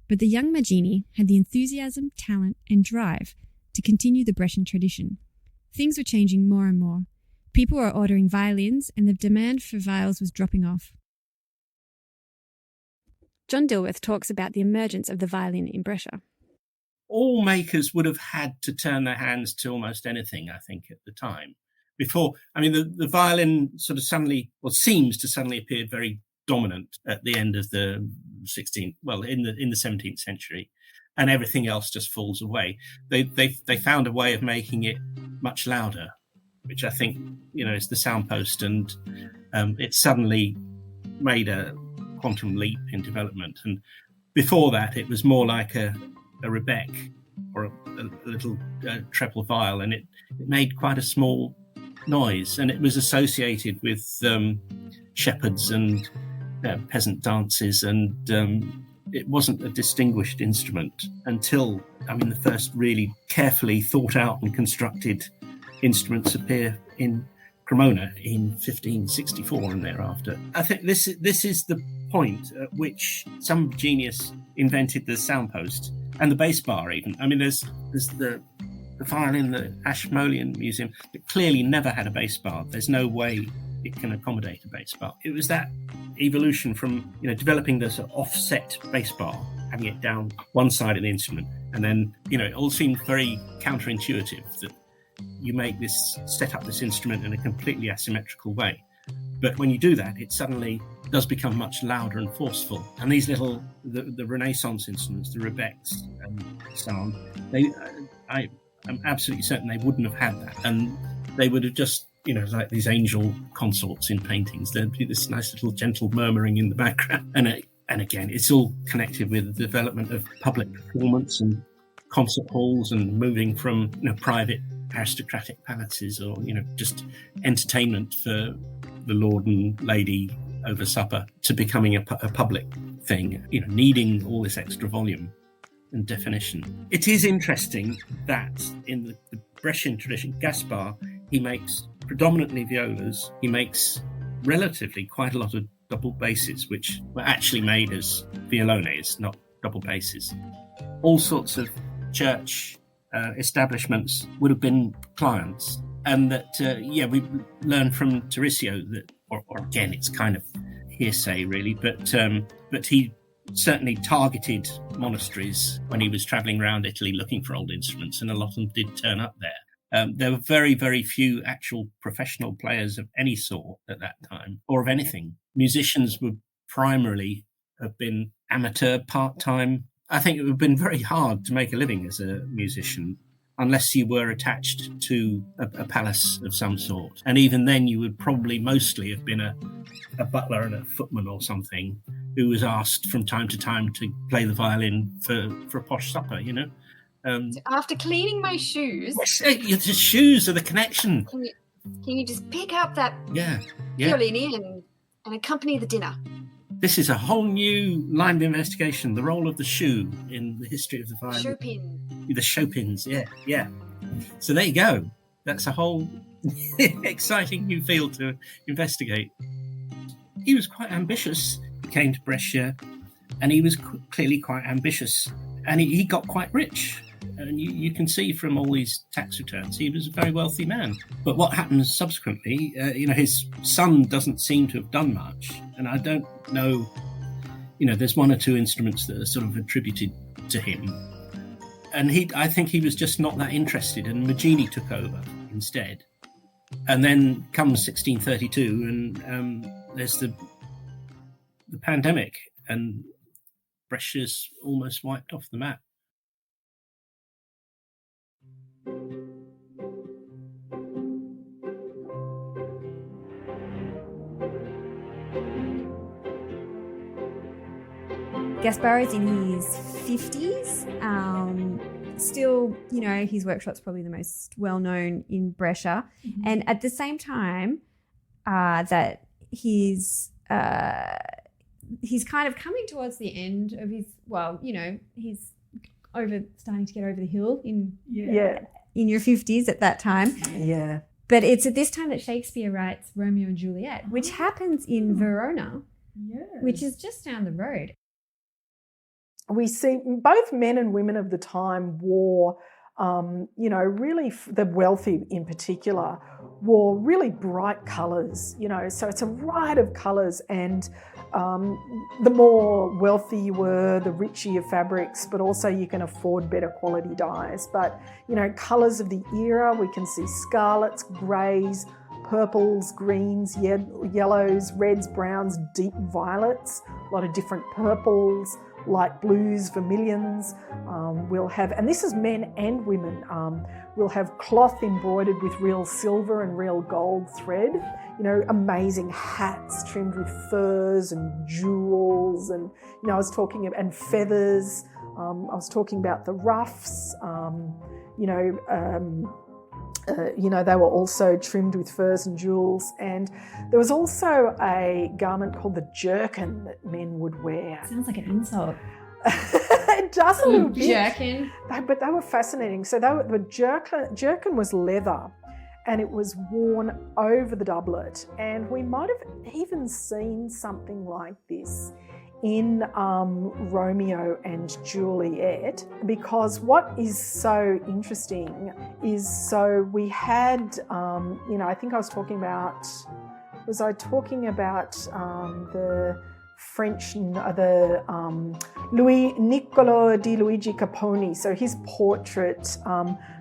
But the young Maggini had the enthusiasm, talent, and drive to continue the Brescian tradition. Things were changing more and more. People were ordering violins, and the demand for viols was dropping off. John Dilworth talks about the emergence of the violin in Brescia. All makers would have had to turn their hands to almost anything, I think, at the time. Before, the violin sort of seems to suddenly appear very dominant at the end of the 16th, in the 17th century, and everything else just falls away. They found a way of making it much louder, which I think, is the soundpost, and it suddenly made a quantum leap in development. And before that, it was more like a rebec or a little treble viol, and it made quite a small noise, and it was associated with shepherds and peasant dances, and it wasn't a distinguished instrument until, the first really carefully thought out and constructed instruments appear in Cremona in 1564 and thereafter. I think this is the point at which some genius invented the soundpost and the bass bar even. There's the violin, the Ashmolean Museum, that clearly never had a bass bar. There's no way it can accommodate a bass bar. It was that evolution from, developing the sort of offset bass bar, having it down one side of the instrument, and then, it all seemed very counterintuitive that you set up this instrument in a completely asymmetrical way. But when you do that, it suddenly does become much louder and forceful. And these the Renaissance instruments, the rebecs and so on, I'm absolutely certain they wouldn't have had that. And they would have just like these angel consorts in paintings. There'd be this nice little gentle murmuring in the background. And again, it's all connected with the development of public performance and concert halls, and moving from private aristocratic palaces or just entertainment for the lord and lady over supper to becoming a public thing, needing all this extra volume and definition. It is interesting that in the Brescian tradition, Gaspar, he makes predominantly violas. He makes relatively quite a lot of double basses, which were actually made as violones, not double basses. All sorts of church establishments would have been clients, and that we learned from Tarisio that, or again, it's kind of hearsay really, but he certainly targeted monasteries when he was travelling around Italy looking for old instruments, and a lot of them did turn up there. There were very, very few actual professional players of any sort at that time, or of anything. Musicians would primarily have been amateur, part-time. I think it would have been very hard to make a living as a musician unless you were attached to a palace of some sort. And even then, you would probably mostly have been a butler and a footman or something who was asked from time to time to play the violin for a posh supper, After cleaning my shoes... The shoes are the connection. Can you just pick up that violin and accompany the dinner? This is a whole new line of investigation, the role of the shoe in the history of the violin. Chopin. The Chopins, yeah. So there you go. That's a whole exciting new field to investigate. He was quite ambitious. He came to Brescia, and he was clearly quite ambitious, and he got quite rich. And you can see from all these tax returns, he was a very wealthy man. But what happens subsequently, his son doesn't seem to have done much. And I don't know, there's one or two instruments that are sort of attributed to him. And I think he was just not that interested, and Maggini took over instead. And then comes 1632, and there's the pandemic, and Brescia's almost wiped off the map. Gaspar is in his 50s. Still, his workshop's probably the most well-known in Brescia. Mm-hmm. And at the same time that he's kind of coming towards the end of his, he's starting to get over the hill in your 50s at that time. Yeah. But it's at this time that Shakespeare writes Romeo and Juliet, which happens in Verona, which is just down the road. We see both men and women of the time wore, really the wealthy in particular, wore really bright colours, so it's a riot of colours, and the more wealthy you were, the richer your fabrics, but also you can afford better quality dyes. But, colours of the era, we can see scarlets, greys, purples, greens, yellows, reds, browns, deep violets, a lot of different purples, light blues, vermilions. We'll have, and this is men and women, we'll have cloth embroidered with real silver and real gold thread, amazing hats trimmed with furs and jewels, and, I was talking about, and feathers. I was talking about the ruffs, they were also trimmed with furs and jewels. And there was also a garment called the jerkin that men would wear. Sounds like an insult. It does a little bit. Jerkin. But they were fascinating. So the jerkin was leather, and it was worn over the doublet. And we might have even seen something like this in Romeo and Juliet, because what is so interesting is, so we had, I think I was talking about, the French, Louis Niccolo di Luigi Caponi, so his portrait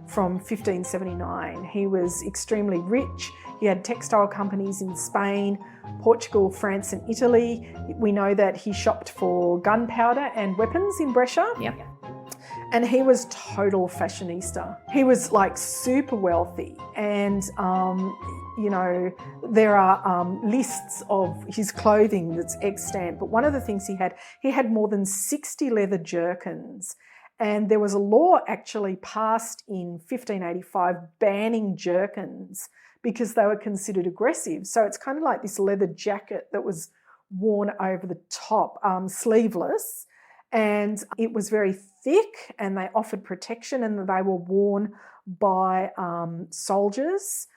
from 1579. He was extremely rich. He had textile companies in Spain, Portugal, France and Italy. We know that he shopped for gunpowder and weapons in Brescia. Yep. And he was total fashionista. He was like super wealthy, and you know, there are lists of his clothing that's extant. But one of the things he had more than 60 leather jerkins. And there was a law actually passed in 1585 banning jerkins because they were considered aggressive. So it's kind of like this leather jacket that was worn over the top, sleeveless, and it was very thick, and they offered protection, and they were worn by soldiers.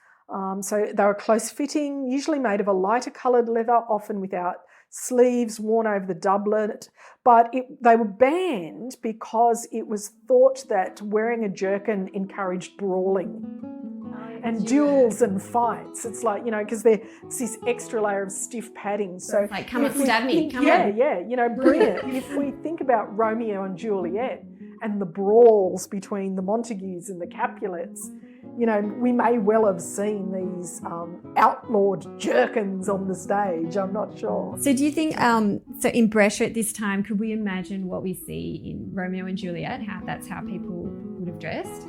So they were close fitting, usually made of a lighter coloured leather, often without sleeves, worn over the doublet. But they were banned because it was thought that wearing a jerkin encouraged brawling and duels and fights. It's like, you know, because it's this extra layer of stiff padding. So it's like, come and stab me, come on. Yeah, you know, brilliant. If we think about Romeo and Juliet and the brawls between the Montagues and the Capulets, you know, we may well have seen these outlawed jerkins on the stage. I'm not sure. So do you think, so in Brescia at this time, could we imagine what we see in Romeo and Juliet, that's how people would have dressed?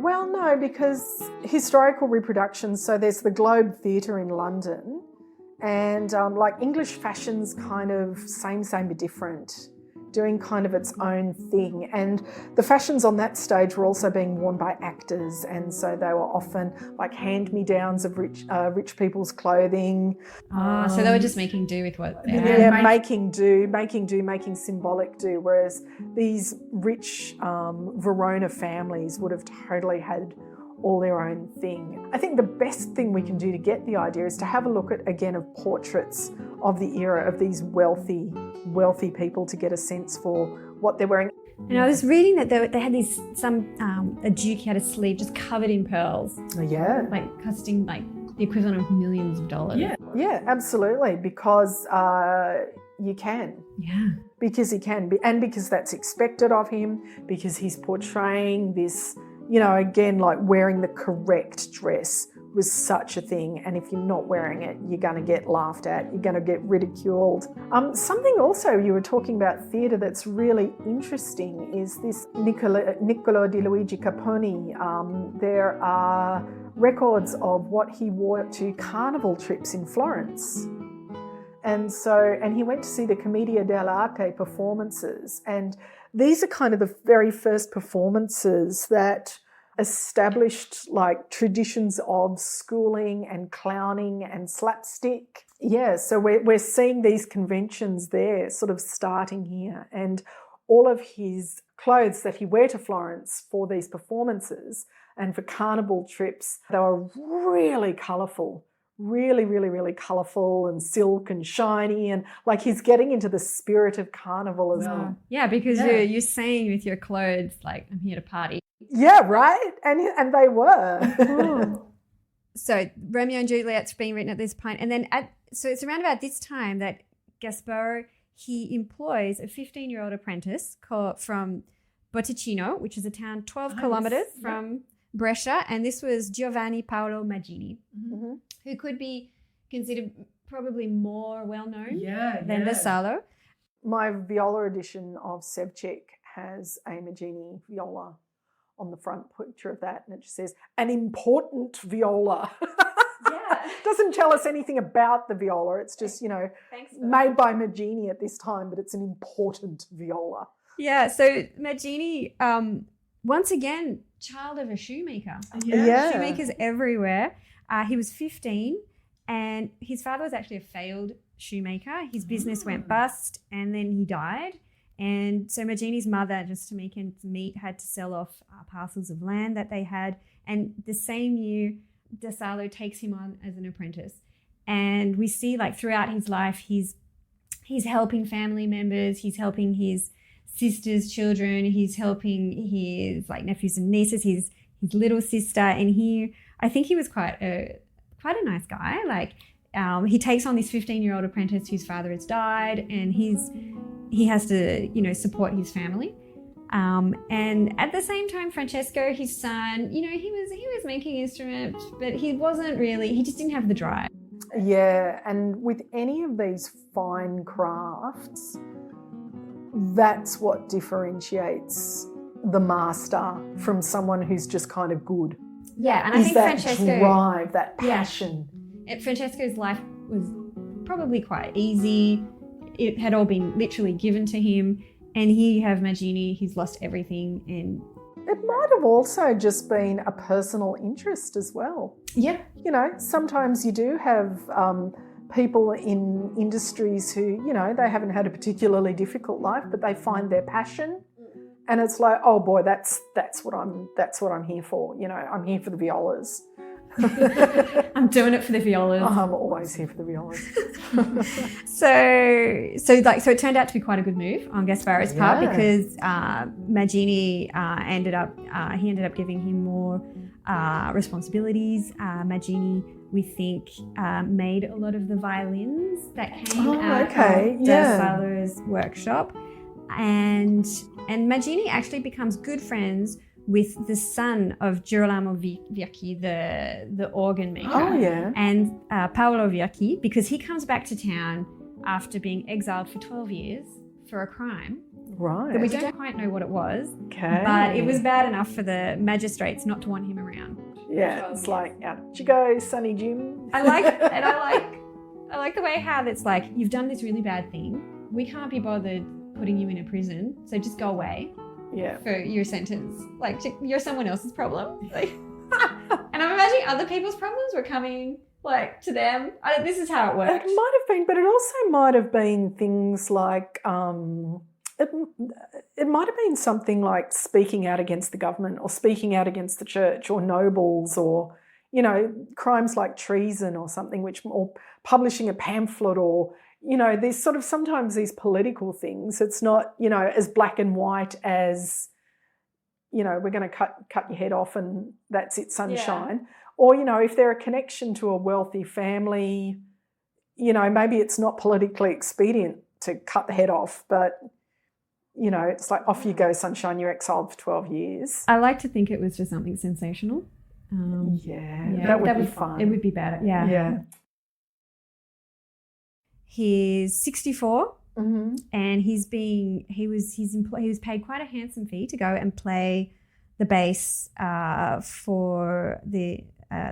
Well, no, because historical reproductions, so there's the Globe Theatre in London, and like English fashion's kind of same but different, doing kind of its own thing. And the fashions on that stage were also being worn by actors, and so they were often like hand-me-downs of rich people's clothing. So they were just making do with what they had. Yeah, making symbolic do, whereas these rich Verona families would have totally had all their own thing. I think the best thing we can do to get the idea is to have a look at, again, of portraits of the era of these wealthy people to get a sense for what they're wearing. And I was reading that they had a duke had a sleeve just covered in pearls. Yeah. Like costing like the equivalent of millions of dollars. Yeah, absolutely, because you can. Yeah. Because he can, and because that's expected of him, because he's portraying this, you know, again, like wearing the correct dress was such a thing, and if you're not wearing it, you're going to get laughed at, you're going to get ridiculed. Something also you were talking about theatre that's really interesting is this Niccolo di Luigi Caponi. There are records of what he wore to carnival trips in Florence. And he went to see the Commedia dell'arte performances, and these are kind of the very first performances that established like traditions of schooling and clowning and slapstick. Yeah, so we're seeing these conventions there sort of starting here, and all of his clothes that he wear to Florence for these performances and for carnival trips, they were really colourful. Really, really, really colourful and silk and shiny, and like he's getting into the spirit of carnival as well. Yeah, because you're saying with your clothes, like, I'm here to party. Yeah, right? And they were. So Romeo and Juliet's being written at this point, and then so it's around about this time that Gasparo, he employs a 15-year-old apprentice from Botticino, which is a town 12 kilometres from Brescia, and this was Giovanni Paolo Maggini, who could be considered probably more well-known than Da Salo. My viola edition of Sevcek has a Maggini viola on the front picture of that, and it just says, an important viola. Doesn't tell us anything about the viola. It's just, you know, made by Maggini at this time, but it's an important viola. Yeah, so Maggini, once again, child of a shoemaker. Shoemakers everywhere. He was 15, and his father was actually a failed shoemaker. His business went bust, and then he died. And so Maggini's mother, just to make ends meet, had to sell off parcels of land that they had. And the same year, Da Salo takes him on as an apprentice. And we see, like, throughout his life, he's helping family members, he's helping his sister's children, he's helping his like nephews and nieces, his little sister, and I think he was quite a nice guy. Like, he takes on this 15-year-old apprentice whose father has died, and he has to, you know, support his family. And at the same time, Francesco, his son, you know, he was making instruments, but he just didn't have the drive. Yeah, and with any of these fine crafts, that's what differentiates the master from someone who's just kind of good. Yeah, and I Is think that Francesco, drive, that passion. Francesco's life was probably quite easy. It had all been literally given to him, and here you have Maggini. He's lost everything, and it might have also just been a personal interest as well. Yeah. You know, sometimes you do have people in industries who, you know, they haven't had a particularly difficult life, but they find their passion, and it's like, oh boy, that's what I'm here for. You know, I'm here for the violas. I'm doing it for the violas. I'm always here for the violas. So it turned out to be quite a good move on Gasparo's part, because Maggini ended up giving him more responsibilities. Maggini, we think, made a lot of the violins that came out of Da Salo's workshop, and Maggini actually becomes good friends with the son of Girolamo Virchi, the organ maker. Oh, yeah. And Paolo Virchi, because he comes back to town after being exiled for 12 years for a crime. Right. That we don't quite know what it was. Okay. But it was bad enough for the magistrates not to want him around. Yeah, it's like, out you go, Sonny Jim. I like the way how it's like, you've done this really bad thing. We can't be bothered putting you in a prison, so just go away. Yeah. For your sentence. Like, you're someone else's problem. Like, and I'm imagining other people's problems were coming, like, to them. This is how it works. It might have been, but it also might have been things like, it might have been something like speaking out against the government or speaking out against the church or nobles, or, you know, crimes like treason or something, or publishing a pamphlet, or, you know, there's sort of sometimes these political things. It's not, you know, as black and white as, you know, we're going to cut your head off and that's it, sunshine. Yeah. Or, you know, if they're a connection to a wealthy family, you know, maybe it's not politically expedient to cut the head off, but, you know, it's like, off you go, sunshine, you're exiled for 12 years. I like to think it was just something sensational. That would be fun. It would be better, yeah. He's 64, and he was paid quite a handsome fee to go and play the bass for the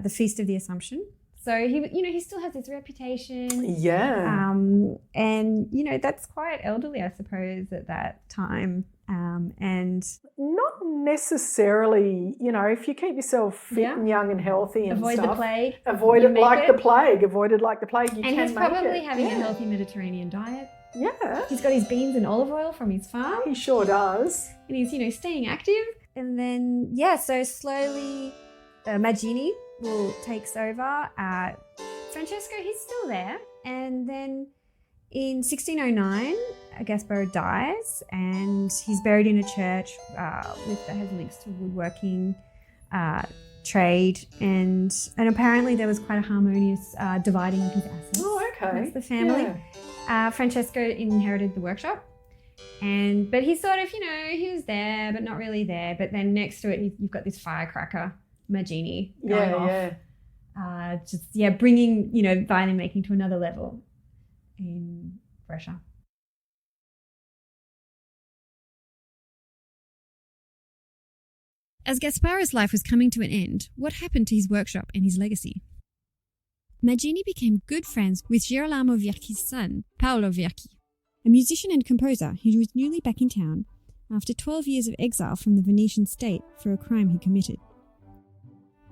Feast of the Assumption. So he still has his reputation. Yeah. And you know, that's quite elderly, I suppose, at that time. And not necessarily, you know, if you keep yourself fit and young and healthy and avoid the plague. Avoid it like the plague. Avoided like the plague. You and can he's make probably it. having a healthy Mediterranean diet. Yeah. He's got his beans and olive oil from his farm. He sure does. And he's, you know, staying active. And then, so slowly Maggini takes over. Francesco, he's still there. And then in 1609, Gasparo dies, and he's buried in a church that has links to woodworking, trade, and apparently there was quite a harmonious dividing of his assets. Oh, okay. That's the family. Yeah. Francesco inherited the workshop, but he sort of, you know, he was there but not really there. But then next to it, you've got this firecracker, Maggini, going off. Bringing, you know, violin making to another level in Brescia. As Gasparo's life was coming to an end, what happened to his workshop and his legacy? Maggini became good friends with Girolamo Virchi's son, Paolo Virchi, a musician and composer who was newly back in town after 12 years of exile from the Venetian state for a crime he committed.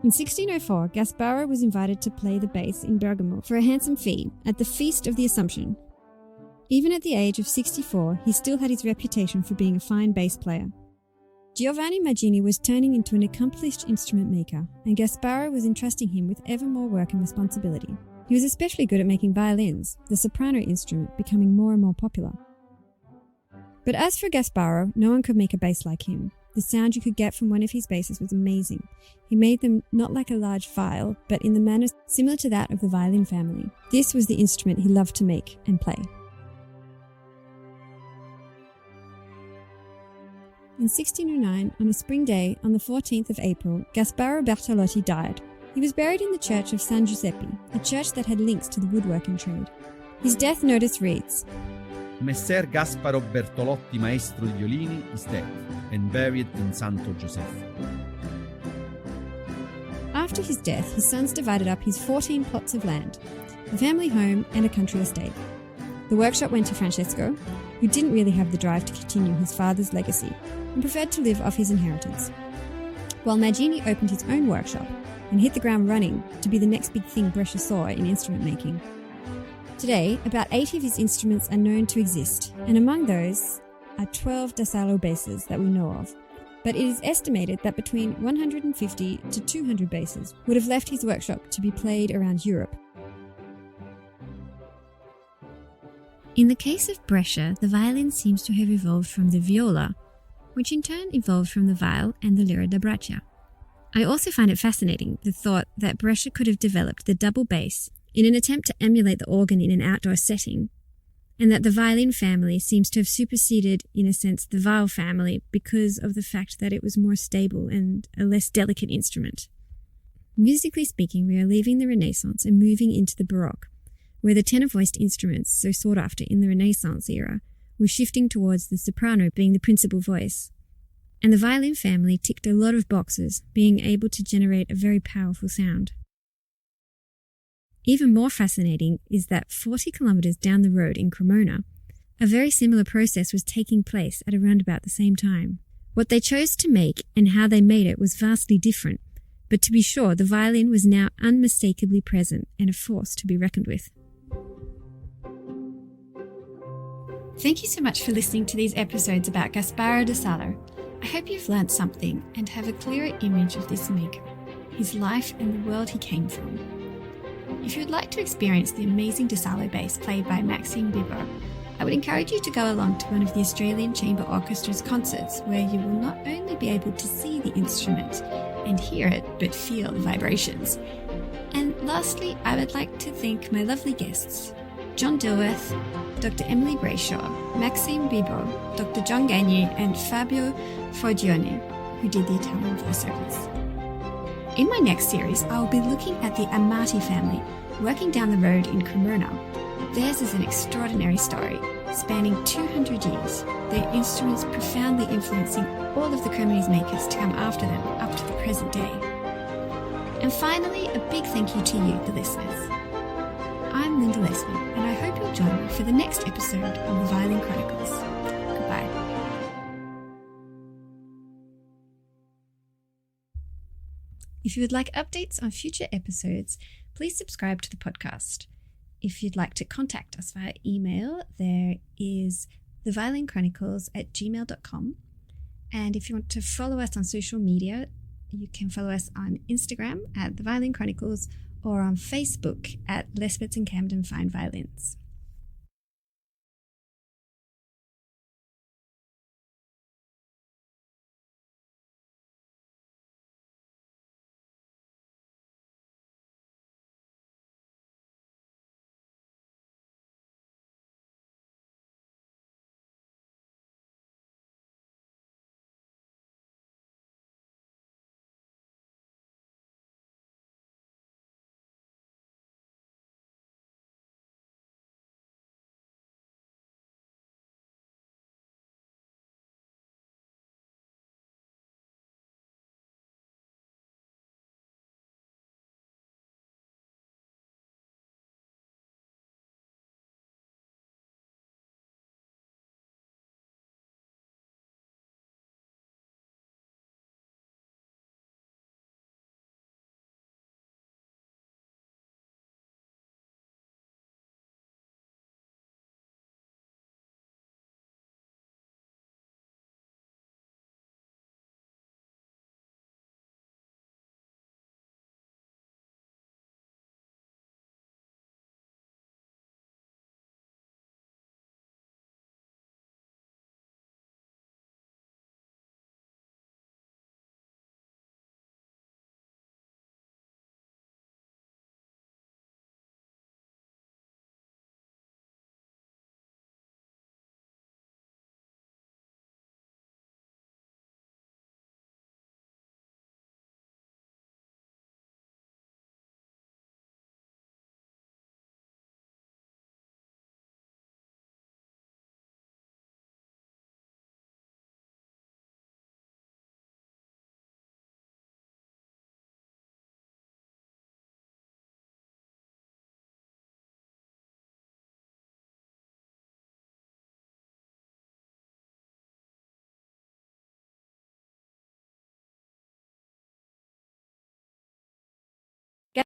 In 1604, Gasparo was invited to play the bass in Bergamo for a handsome fee at the Feast of the Assumption. Even at the age of 64, he still had his reputation for being a fine bass player. Giovanni Maggini was turning into an accomplished instrument maker, and Gasparo was entrusting him with ever more work and responsibility. He was especially good at making violins, the soprano instrument becoming more and more popular. But as for Gasparo, no one could make a bass like him. The sound you could get from one of his basses was amazing. He made them not like a large viol, but in the manner similar to that of the violin family. This was the instrument he loved to make and play. In 1609, on a spring day, on the 14th of April, Gasparo Bertolotti died. He was buried in the church of San Giuseppe, a church that had links to the woodworking trade. His death notice reads, Messer Gasparo Bertolotti, maestro di violini, is dead and buried in Santo Giuseppe. After his death, his sons divided up his 14 plots of land, a family home and a country estate. The workshop went to Francesco, who didn't really have the drive to continue his father's legacy and preferred to live off his inheritance, while Maggini opened his own workshop and hit the ground running to be the next big thing Brescia saw in instrument making. Today, about 80 of his instruments are known to exist, and among those are 12 Da Salo basses that we know of. But it is estimated that between 150 to 200 basses would have left his workshop to be played around Europe. In the case of Brescia, the violin seems to have evolved from the viola, which in turn evolved from the viol and the lira da Brescia. I also find it fascinating the thought that Brescia could have developed the double bass in an attempt to emulate the organ in an outdoor setting, and that the violin family seems to have superseded, in a sense, the viol family because of the fact that it was more stable and a less delicate instrument. Musically speaking, we are leaving the Renaissance and moving into the Baroque, where the tenor-voiced instruments, so sought after in the Renaissance era, were shifting towards the soprano being the principal voice. And the violin family ticked a lot of boxes, being able to generate a very powerful sound. Even more fascinating is that 40 kilometres down the road in Cremona, a very similar process was taking place at around about the same time. What they chose to make and how they made it was vastly different, but to be sure, the violin was now unmistakably present and a force to be reckoned with. Thank you so much for listening to these episodes about Gasparo Da Salo. I hope you've learnt something and have a clearer image of this maker, his life and the world he came from. If you would like to experience the amazing Da Salo bass played by Maxime Bibeau, I would encourage you to go along to one of the Australian Chamber Orchestra's concerts, where you will not only be able to see the instrument and hear it, but feel the vibrations. And lastly, I would like to thank my lovely guests, John Dilworth, Dr. Emily Brayshaw, Maxime Bibeau, Dr. John Gagne, and Fabio Forgione, who did the Italian voiceovers. In my next series, I will be looking at the Amati family, working down the road in Cremona. Theirs is an extraordinary story, spanning 200 years, their instruments profoundly influencing all of the Cremonese makers to come after them up to the present day. And finally, a big thank you to you, the listeners. I'm Linda Leslie, and I hope you'll join me for the next episode of the Violin Chronicles. Goodbye. If you would like updates on future episodes, please subscribe to the podcast. If you'd like to contact us via email, there is theviolinchronicles@gmail.com. And if you want to follow us on social media, you can follow us on Instagram at The Violin Chronicles or on Facebook at Lesbets and Camden Fine Violins.